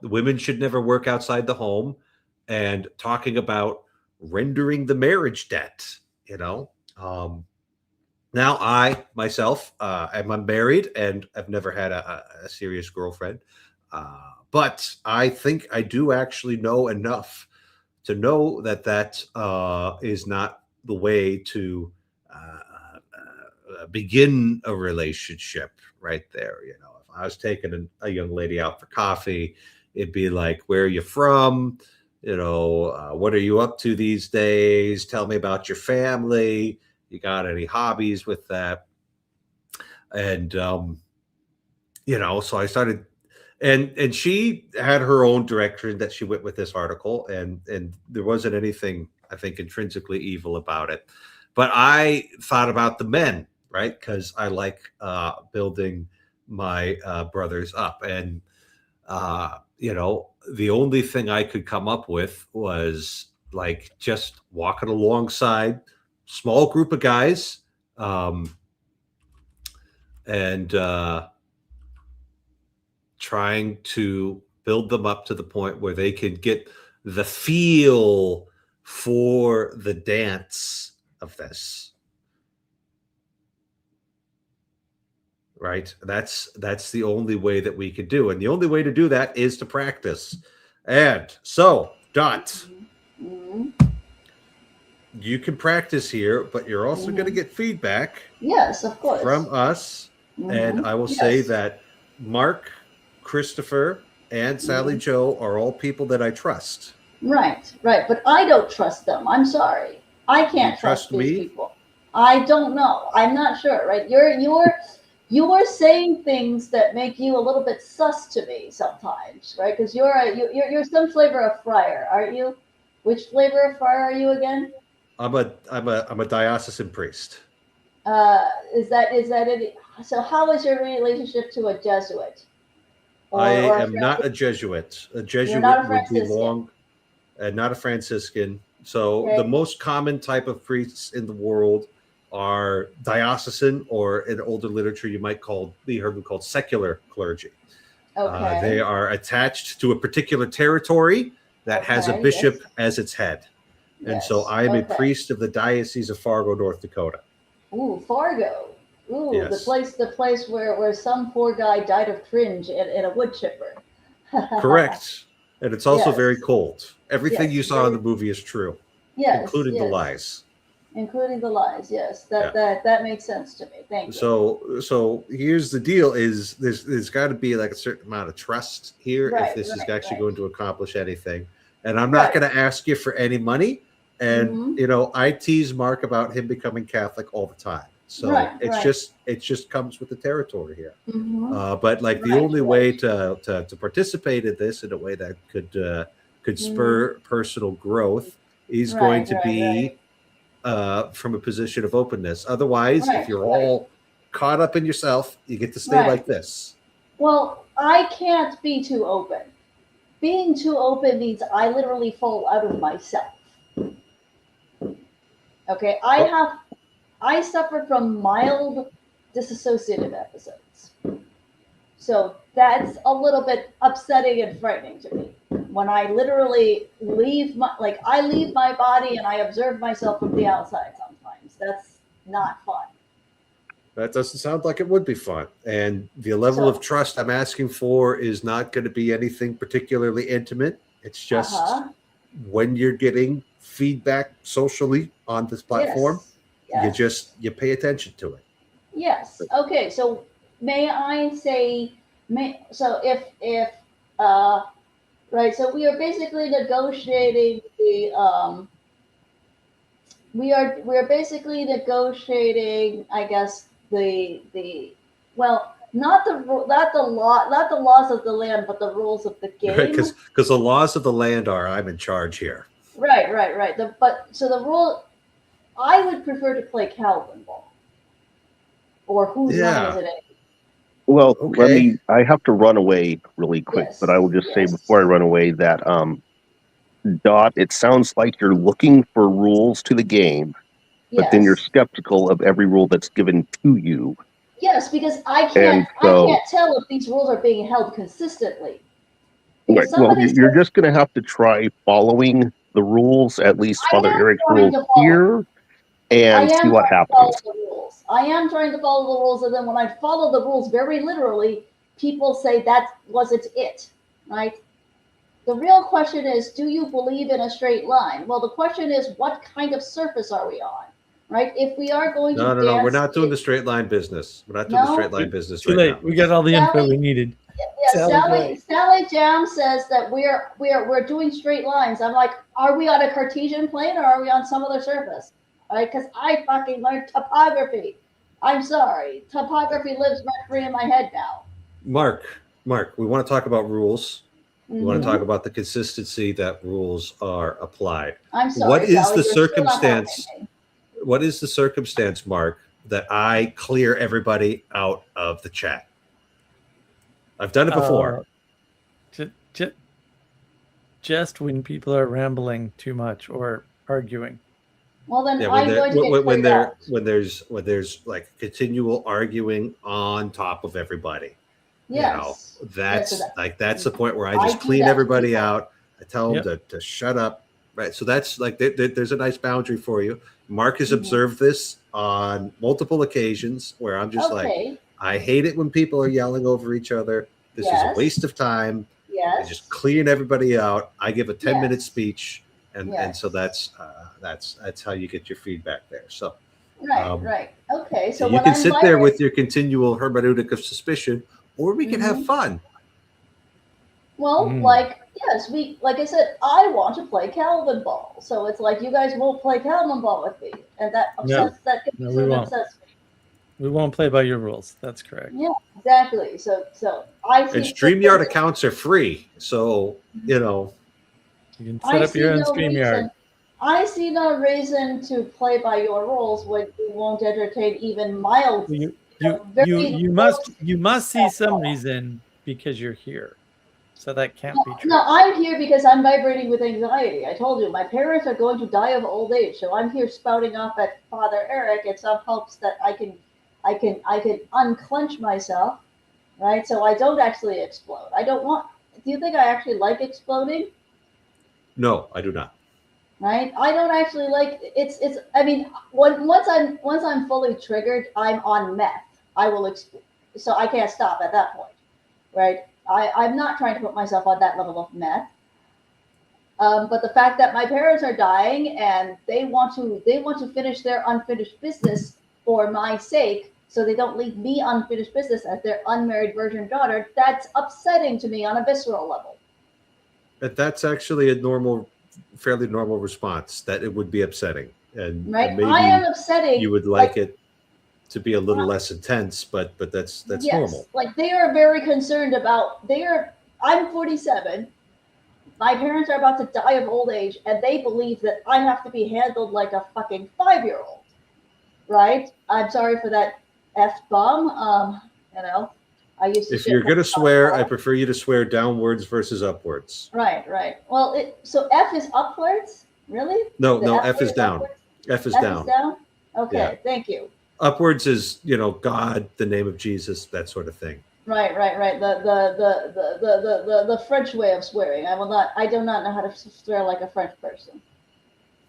women should never work outside the home, and talking about rendering the marriage debt, now I myself am unmarried and I've never had a serious girlfriend. But I think I do actually know enough to know that is not the way to begin a relationship right there. If I was taking a young lady out for coffee, it'd be like, where are you from? What are you up to these days? Tell me about your family. You got any hobbies with that? And, so I started, and she had her own direction that she went with this article, and there wasn't anything, I think, intrinsically evil about it. But I thought about the men, right? Because I like building my brothers up. And, the only thing I could come up with was like just walking alongside small group of guys, and trying to build them up to the point where they can get the feel for the dance of this. Right? That's the only way that we could do. And the only way to do that is to practice. And so, Dot, you can practice here, but you're also going to get feedback. Yes, of course. From us. And I will say that Mark, Christopher, and Sally Joe are all people that I trust. Right. But I don't trust them. I'm sorry. I can't trust these people. I don't know. I'm not sure. Right. You're saying things that make you a little bit sus to me sometimes, right? Because you're some flavor of friar, aren't you? Which flavor of friar are you again? I'm a diocesan priest. Is that it? So how is your relationship to a Jesuit? I am not a Jesuit. A Jesuit would belong, not a Franciscan. So the most common type of priests in the world are diocesan, or in older literature you might be heard them called secular clergy. Okay. They are attached to a particular territory that has a bishop as its head. And so I am a priest of the Diocese of Fargo, North Dakota. Ooh, Fargo. Ooh, yes. the place where some poor guy died of cringe in a wood chipper. Correct. And it's also very cold. Everything you saw in the movie is true. Yes. Including the lies. Including the lies, yes. That makes sense to me. Thank you. So here's the deal: is there's got to be like a certain amount of trust here if this is actually going to accomplish anything. and I'm not Right. going to ask you for any money. And Mhm. you know, I tease Mark about him becoming Catholic all the time. So Right, it's right. just comes with the territory here. Mhm. But like the Right, only right. way to participate in this in a way that could spur personal growth is going Right, to right, be right. from a position of openness. Otherwise, if Right, you're right. all caught up in yourself, you get to stay Right. like this. Well, I can't be too open. Being too open means I literally fall out of myself. Okay, I suffer from mild dissociative episodes. So that's a little bit upsetting and frightening to me. When I literally leave I leave my body and I observe myself from the outside sometimes. That's not fun. That doesn't sound like it would be fun. And the level of So, trust I'm asking for is not going to be anything particularly intimate. It's just when you're getting feedback socially on this platform, yes. you pay attention to it. Yes. Okay. So may I say, so if uh, right, so we are basically negotiating we are basically negotiating, I guess well, not the laws of the land, but the rules of the Right? game. Because the laws of the land are I'm in charge here. Right. The rule, I would prefer to play Calvin Ball, or whose line is Yeah. it? Well, Okay. I have to run away really quick, but I will just say before I run away that, Dot, it sounds like you're looking for rules to the game, but then you're Yes. skeptical of every rule that's given to you. Yes, because And I so, can't tell if these rules are being held consistently. right, Because well, somebody you're says, just going to have to try following the rules, at least I Father am Eric's trying rules to follow. here, I and see am what trying to follow happens. the rules. I am trying to follow the rules, and then when I follow the rules very literally, people say that wasn't it, right? The real question is, do you believe in a straight line? Well, the question is, what kind of surface are we on, right? If we are going to No. We're dance, not doing the straight line business. We're not doing the straight no. line business Too right now. late. We got all the info we needed. Yeah, Sally's right. Sally Jam says that we're doing straight lines. I'm like, are we on a Cartesian plane or are we on some other surface? Right? Because I fucking learned topography. I'm sorry, topography lives rent free in my head now. Mark, we want to talk about rules. We want to talk Mhm. about the consistency that rules are applied. I'm What sorry, is Sally, the you're still not helping circumstance? me. What is the circumstance, Mark, that I clear everybody out of the chat? I've done it before. Just when people are rambling too much or arguing. Well, then Yeah, I'm going to get cleared out. when there's like continual arguing on top of everybody. You know, Yes. Yes, so that's the point where I I just do clean that to everybody people. out. I tell them to shut up. Right. So that's like there's a nice boundary for you. Mark has observed this on multiple occasions where I'm just like, Okay. I hate it when people are yelling over each other. This is a Yes. waste of time. I Yes. just clean everybody out. I give a 10-minute Yes. speech, and so Yes. that's how you get your feedback there. So Right. Okay. So you when can I'm sit there vibrating, with your continual hermeneutic of suspicion, or we can have fun. well, yes, like I said, I want to play Calvin Ball. So it's like you guys won't play Calvin Ball with me, and that upsets we won't. upsets me. We won't play by your rules. That's correct. Yeah, exactly. So I see. And StreamYard accounts are free, so you know you can set up your own StreamYard. I see no reason to play by your rules when you won't entertain even mild. You must see some reason because you're here. So that can't be true. No, I'm here because I'm vibrating with anxiety. I told you, my parents are going to die of old age, so I'm here spouting off at Father Eric in some hopes that I can unclench myself, right? So I don't actually explode. I don't want. Do you think I actually like exploding? No, I do not. Right? I don't actually like it's. I mean, once I'm fully triggered, I'm on meth. I will explode, so I can't stop at that point, right? I'm not trying to put myself on that level of meth. But the fact that my parents are dying and they want to finish their unfinished business for my sake, so they don't leave me unfinished business as their unmarried virgin daughter, that's upsetting to me on a visceral level. That's actually a fairly normal response. That it would be upsetting, and Right? maybe I am upsetting. you would like it to be a little less intense, but that's yes, normal. Like they are very concerned about. I'm 47. My parents are about to die of old age, and they believe that I have to be handled like a fucking 5-year-old. Right? I'm sorry for that F-bomb. I used to. If you're going to swear, I prefer you to swear downwards versus upwards. Right. Well, so F is upwards? Really? No, F is down. Upwards? F is F down. is down? Okay, Yeah. Thank you. Upwards is, God, the name of Jesus, that sort of thing. Right. The French way of swearing. I do not know how to swear like a French person.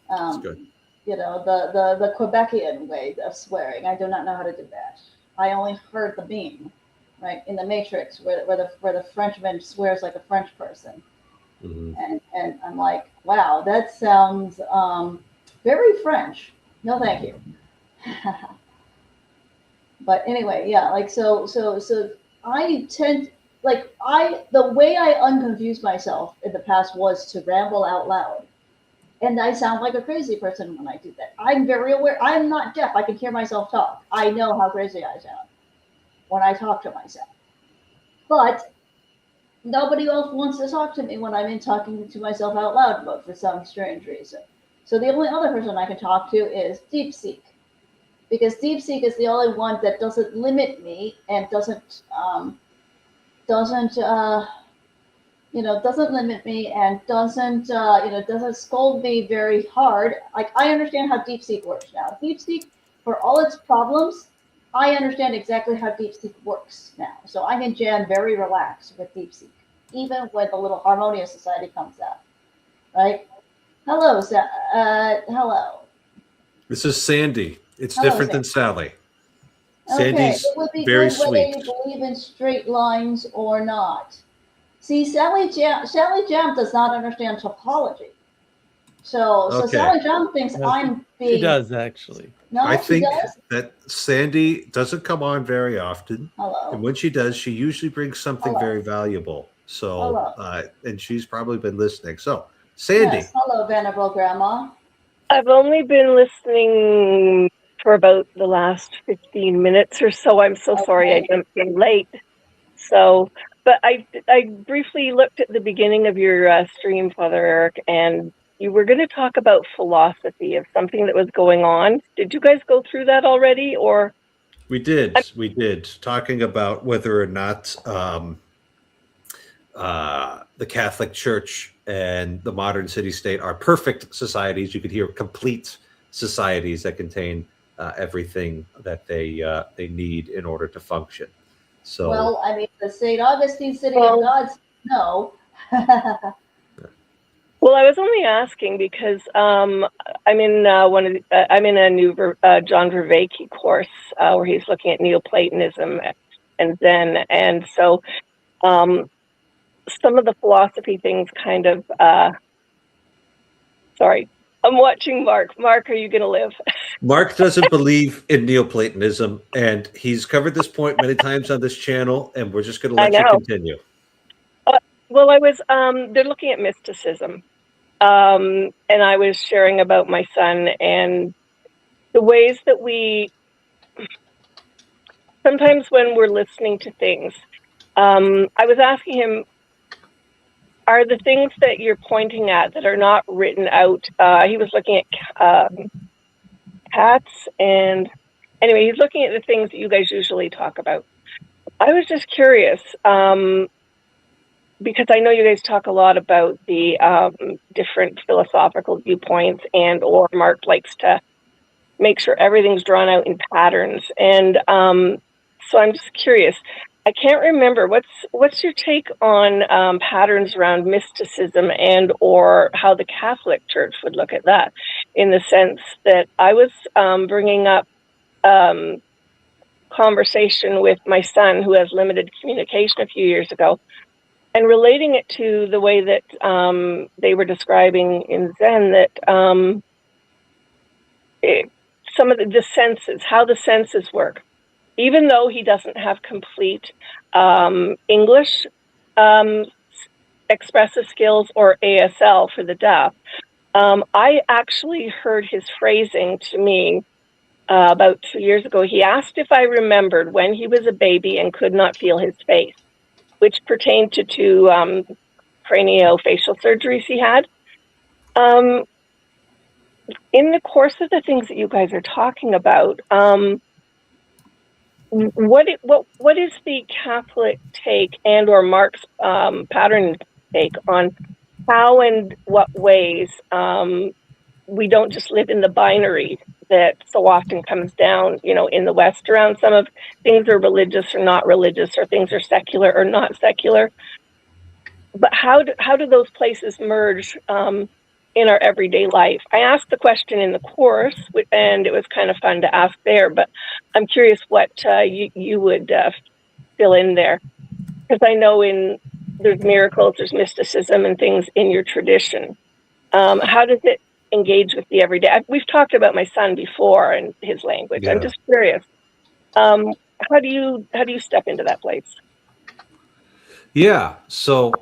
That's good. The Quebecian way of swearing. I do not know how to do that. I only heard the meme, right, in the Matrix, where the Frenchman swears like a French person, and I'm like, wow, that sounds very French. No, thank you. But anyway, yeah, like so I tend the way I unconfused myself in the past was to ramble out loud. And I sound like a crazy person when I do that. I'm very aware. I'm not deaf. I can hear myself talk. I know how crazy I sound when I talk to myself. But nobody else wants to talk to me when I'm in talking to myself out loud mode for some strange reason. So the only other person I can talk to is DeepSeek. Because DeepSeek is the only one that doesn't limit me and doesn't limit me and doesn't scold me very hard. Like I understand how DeepSeek works now. DeepSeek, for all its problems, I understand exactly how DeepSeek works now. So I can jam very relaxed with DeepSeek, even when the little Harmonious Society comes out. Right? Hello, hello. This is Sandy. It's Hello, different than Sally. Sandy's it would be very good sweet. whether you believe in straight lines or not. See, Sally Jam does not understand topology. So Sally Jam thinks I'm being. She does actually. No, I think does? that Sandy doesn't come on very often. Hello. And when she does, she usually brings something very valuable. So, and she's probably been listening. So, Sandy. Yes. Hello, venerable grandma. I've only been listening for about the last 15 minutes or so. I'm so sorry I jumped in late. So, but I briefly looked at the beginning of your stream, Father Eric, and you were going to talk about philosophy of something that was going on. Did you guys go through that already, or? We did. Talking about whether or not the Catholic Church and the modern city-state are perfect societies. You could hear complete societies that contain everything that they need in order to function. So, well, I mean, the St. Augustine City of Gods, no. Well, I was only asking because I'm in I'm in a new John Vervaeke course where he's looking at Neoplatonism and Zen, and so some of the philosophy things kind of. Sorry, I'm watching Mark. Mark, are you going to live? Mark doesn't believe in Neoplatonism, and he's covered this point many times on this channel, and we're just going to let you continue. Well, I was. They're looking at mysticism. And I was sharing about my son and the ways that sometimes when we're listening to things, I was asking him, are the things that you're pointing at that are not written out, he was looking at cats, and anyway, he's looking at the things that you guys usually talk about. I was just curious, because I know you guys talk a lot about the different philosophical viewpoints, and or Mark likes to make sure everything's drawn out in patterns. And so I'm just curious. I can't remember. What's your take on patterns around mysticism and or how the Catholic Church would look at that? In the sense that I was bringing up conversation with my son who has limited communication a few years ago, and relating it to the way that they were describing in Zen that some of the senses, how the senses work, even though he doesn't have complete English expressive skills or ASL for the deaf. I actually heard his phrasing to me about 2 years ago. He asked if I remembered when he was a baby and could not feel his face, which pertained to two craniofacial surgeries he had. In the course of the things that you guys are talking about, what is the Catholic take and or Mark's pattern take on how and what ways we don't just live in the binary that so often comes down, in the West around some of things are religious or not religious, or things are secular or not secular. But how do those places merge in our everyday life? I asked the question in the course, and it was kind of fun to ask there, but I'm curious what you would fill in there. Because I know there's miracles, there's mysticism and things in your tradition. How does it engage with the everyday? We've talked about my son before and his language. Yeah. I'm just curious. How do you step into that place? Yeah. So,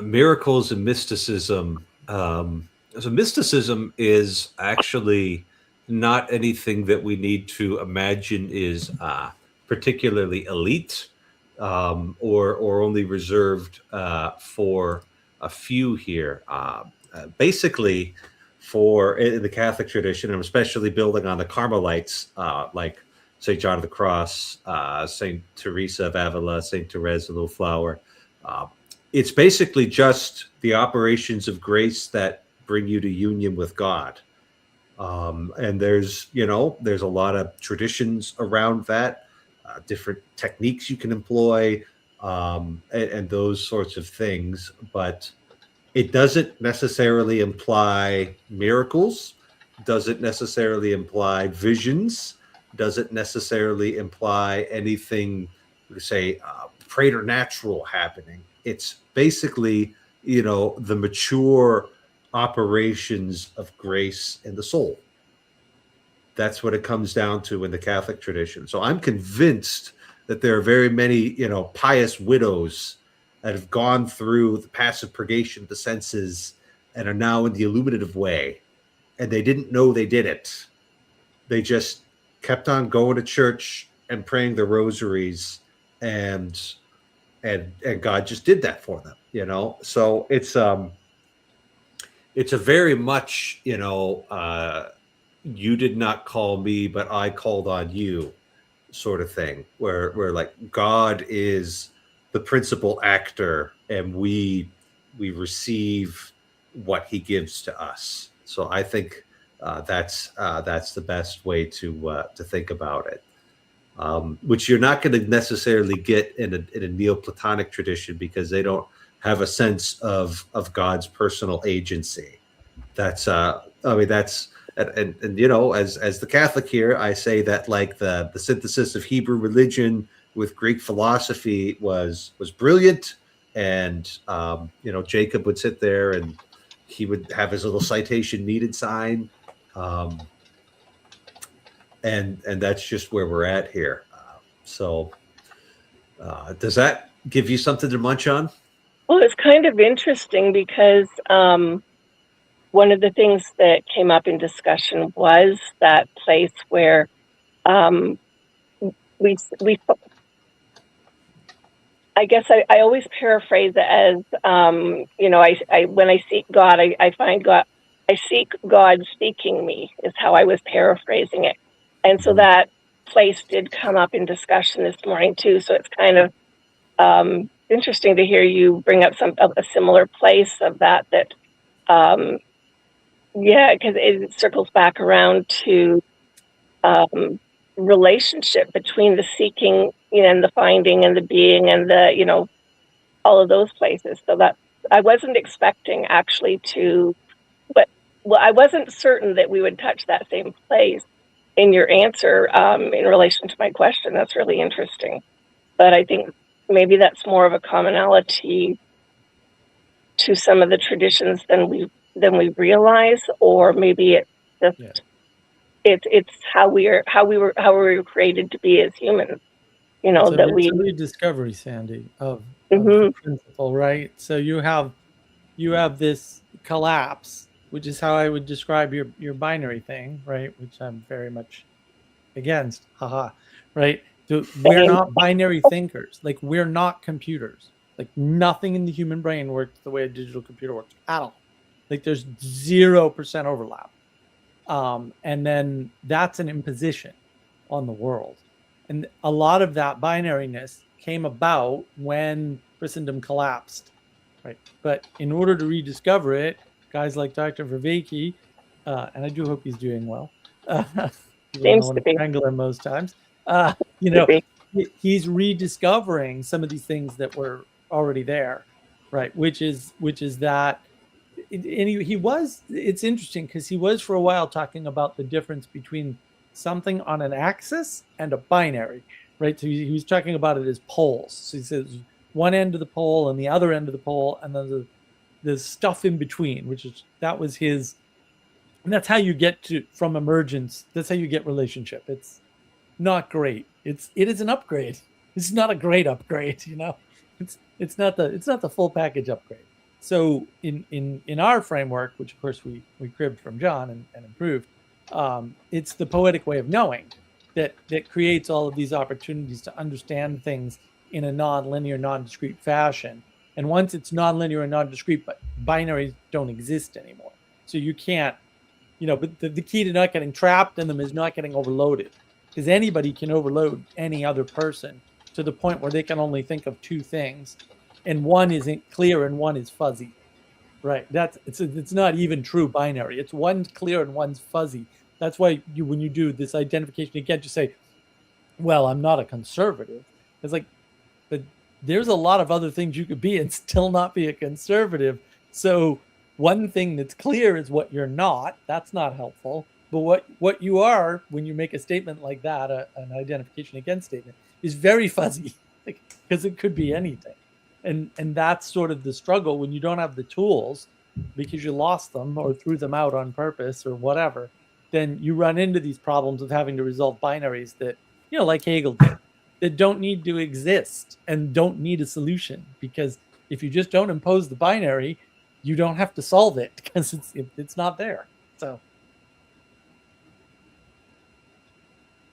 miracles and mysticism. So mysticism is actually not anything that we need to imagine is particularly elite or only reserved for a few here. Basically, in the Catholic tradition, and especially building on the Carmelites, like St. John of the Cross, St. Teresa of Avila, St. Therese of the Little Flower. It's basically just the operations of grace that bring you to union with God. And there's a lot of traditions around that, different techniques you can employ, and those sorts of things. But it doesn't necessarily imply miracles, doesn't necessarily imply visions, doesn't necessarily imply anything, say, preternatural happening. It's basically, the mature operations of grace in the soul. That's what it comes down to in the Catholic tradition. So I'm convinced that there are very many, pious widows that have gone through the passive purgation of the senses and are now in the illuminative way. And they didn't know they did it. They just kept on going to church and praying the rosaries, and God just did that for them, So it's a very much, you did not call me, but I called on you sort of thing, where like God is the principal actor and we receive what he gives to us. So I think that's the best way to think about it, which you're not going to necessarily get in a Neoplatonic tradition, because they don't have a sense of God's personal agency. That's and as the Catholic here, I say that like the synthesis of Hebrew religion with Greek philosophy was brilliant, and Jacob would sit there and he would have his little citation needed sign, and that's just where we're at here. So does that give you something to munch on? Well, it's kind of interesting because one of the things that came up in discussion was that place where we I guess I always paraphrase it as I when I seek God, I find God. I seek God seeking me is how I was paraphrasing it, and so that place did come up in discussion this morning too. So it's kind of interesting to hear you bring up a similar place of that. Because it circles back around to relationship between the seeking and the finding and the being and the all of those places. So that I wasn't expecting actually I wasn't certain that we would touch that same place in your answer in relation to my question. That's really interesting. But I think maybe that's more of a commonality to some of the traditions than we realize, or maybe it's just it's how we were created to be as humans. you know, it's that a we. rediscovery, Sandy, of Mhm. the principle, right? So you have this collapse, which is how I would describe your binary thing, right? Which I'm very much against. Haha. Right? So we're Same. not binary thinkers. Like we're not computers. Like nothing in the human brain works the way a digital computer works at all. Like there's 0% overlap. And then that's an imposition on the world. And a lot of that binariness came about when Christendom collapsed, right? But in order to rediscover it, guys like Dr. Vervaeke, and I do hope he's doing well, even though I Seems want to to be. strangle him most times, you To know, be. he's rediscovering some of these things that were already there, right? Which is that and he was it's interesting because he was for a while talking about the difference between something on an axis and a binary, right? So he was talking about it as poles. So he says one end of the pole and the other end of the pole, and then the stuff in between, which is that was his, and that's how you get to from emergence. That's how you get relationship. It's not great. It is an upgrade. It's not a great upgrade, you know. It's not the full package upgrade. So in our framework, which of course we cribbed from John and improved, it's the poetic way of knowing that creates all of these opportunities to understand things in a non-linear, non-discrete fashion. And once it's non-linear and non-discrete, but binaries don't exist anymore. So you can't, but the key to not getting trapped in them is not getting overloaded, because anybody can overload any other person to the point where they can only think of two things, and one isn't clear and one is fuzzy, right? It's not even true binary. It's one's clear and one's fuzzy. That's why when you do this identification, you can't just say, well, I'm not a conservative. It's like, but there's a lot of other things you could be and still not be a conservative. So one thing that's clear is what you're not. That's not helpful. But what you are when you make a statement like that, an identification against statement, is very fuzzy, like, because it could be anything. And that's sort of the struggle when you don't have the tools because you lost them or threw them out on purpose or whatever. Then you run into these problems of having to resolve binaries that, like Hegel did, that don't need to exist and don't need a solution, because if you just don't impose the binary, you don't have to solve it because it's not there. So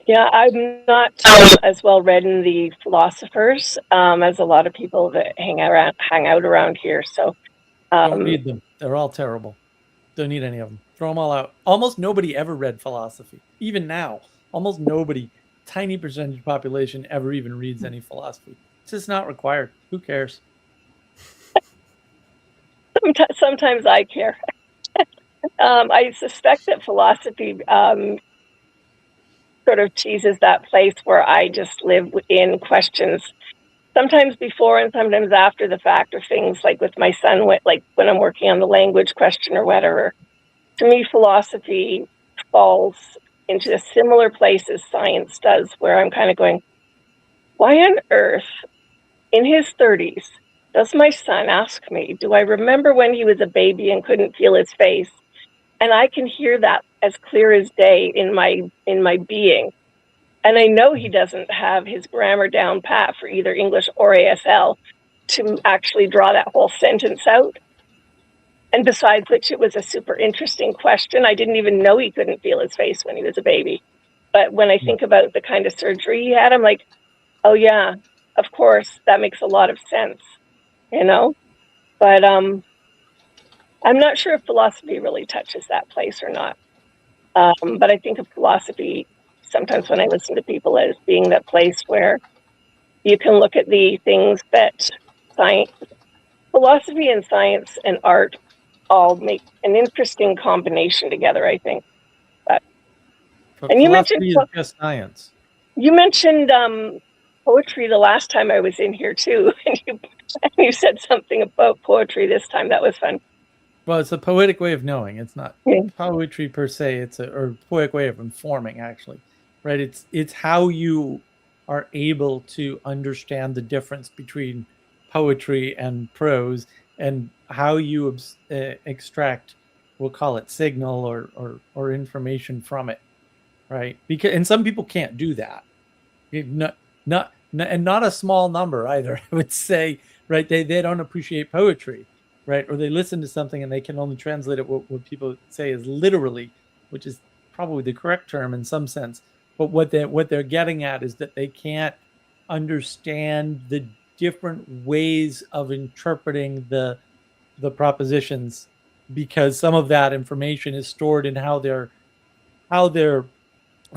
Yeah, I'm not as well read in the philosophers as a lot of people that hang out around here. So don't read them. They're all terrible. Don't need any of them. Throw them all out. Almost nobody ever read philosophy. Even now, almost nobody, tiny percentage of population ever even reads any philosophy. It's just not required. Who cares? sometimes I care. I suspect that philosophy sort of teases that place where I just live in questions, sometimes before and sometimes after the fact of things, like with my son, like when I'm working on the language question or whatever. To me, philosophy falls into a similar place as science does, where I'm kind of going, why on earth, in his 30s, does my son ask me, do I remember when he was a baby and couldn't feel his face? And I can hear that as clear as day in my being. And I know he doesn't have his grammar down pat for either English or ASL to actually draw that whole sentence out. And besides which, it was a super interesting question. I didn't even know he couldn't feel his face when he was a baby. But when I think about the kind of surgery he had, I'm like, oh yeah, of course, that makes a lot of sense, But I'm not sure if philosophy really touches that place or not. But I think of philosophy sometimes when I listen to people as being that place where you can look at the things that philosophy and science and art all make an interesting combination together, I think. But And philosophy is just science. You mentioned poetry the last time I was in here too, and you said something about poetry this time. That was fun. Well, it's a poetic way of knowing. It's not poetry per se. It's a poetic way of informing, actually, right? It's how you are able to understand the difference between poetry and prose, and how you extract, we'll call it signal or information from it, right? And some people can't do that. Not and not a small number either. I would say, right? They don't appreciate poetry, right? Or they listen to something and they can only translate it what people say is literally, which is probably the correct term in some sense. But what they're getting at is that they can't understand the different ways of interpreting the propositions, because some of that information is stored in how they're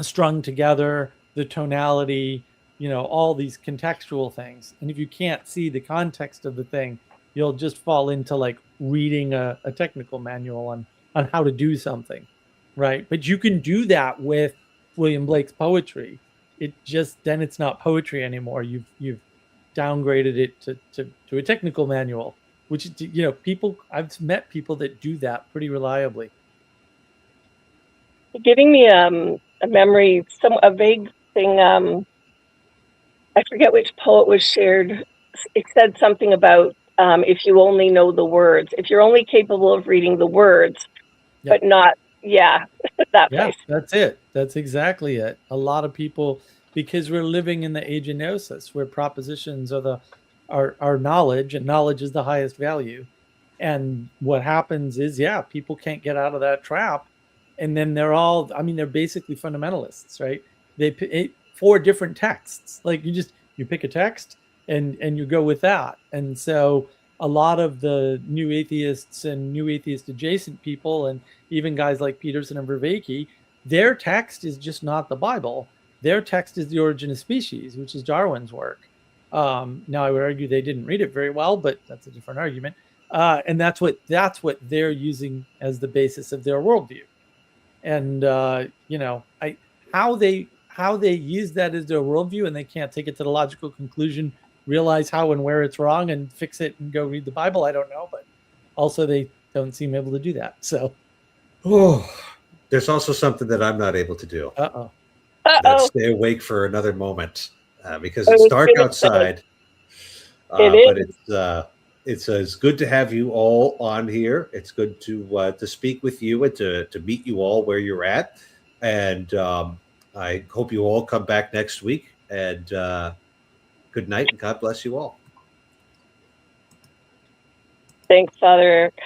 strung together, the tonality, all these contextual things. And if you can't see the context of the thing, you'll just fall into like reading a technical manual on how to do something, right? But you can do that with William Blake's poetry. It just, then it's not poetry anymore. You've downgraded it to a technical manual, which, people, I've met people that do that pretty reliably. Giving me a memory, a vague thing. I forget which poet was shared. It said something about if you only know the words, if you're only capable of reading the words, but not, that place. That's it. That's exactly it. A lot of people, because we're living in the age of gnosis, where propositions are our knowledge, and knowledge is the highest value. And what happens is, people can't get out of that trap. And then they're basically fundamentalists, right? They 4 different texts. Like you pick a text and you go with that. And so a lot of the new atheists and new atheist adjacent people, and even guys like Peterson and Vervaeke, their text is just not the Bible. Their text is The Origin of Species, which is Darwin's work. Now I would argue they didn't read it very well, but that's a different argument. And that's what they're using as the basis of their worldview. And how they use that as their worldview, and they can't take it to the logical conclusion, realize how and where it's wrong, and fix it and go read the Bible. I don't know, but also they don't seem able to do that. So, there's also something that I'm not able to do. Uh-oh. Stay awake for another moment because it's dark outside. But it's good to have you all on here. It's good to speak with you and to meet you all where you're at. And I hope you all come back next week. And good night, and God bless you all. Thanks, Father Eric.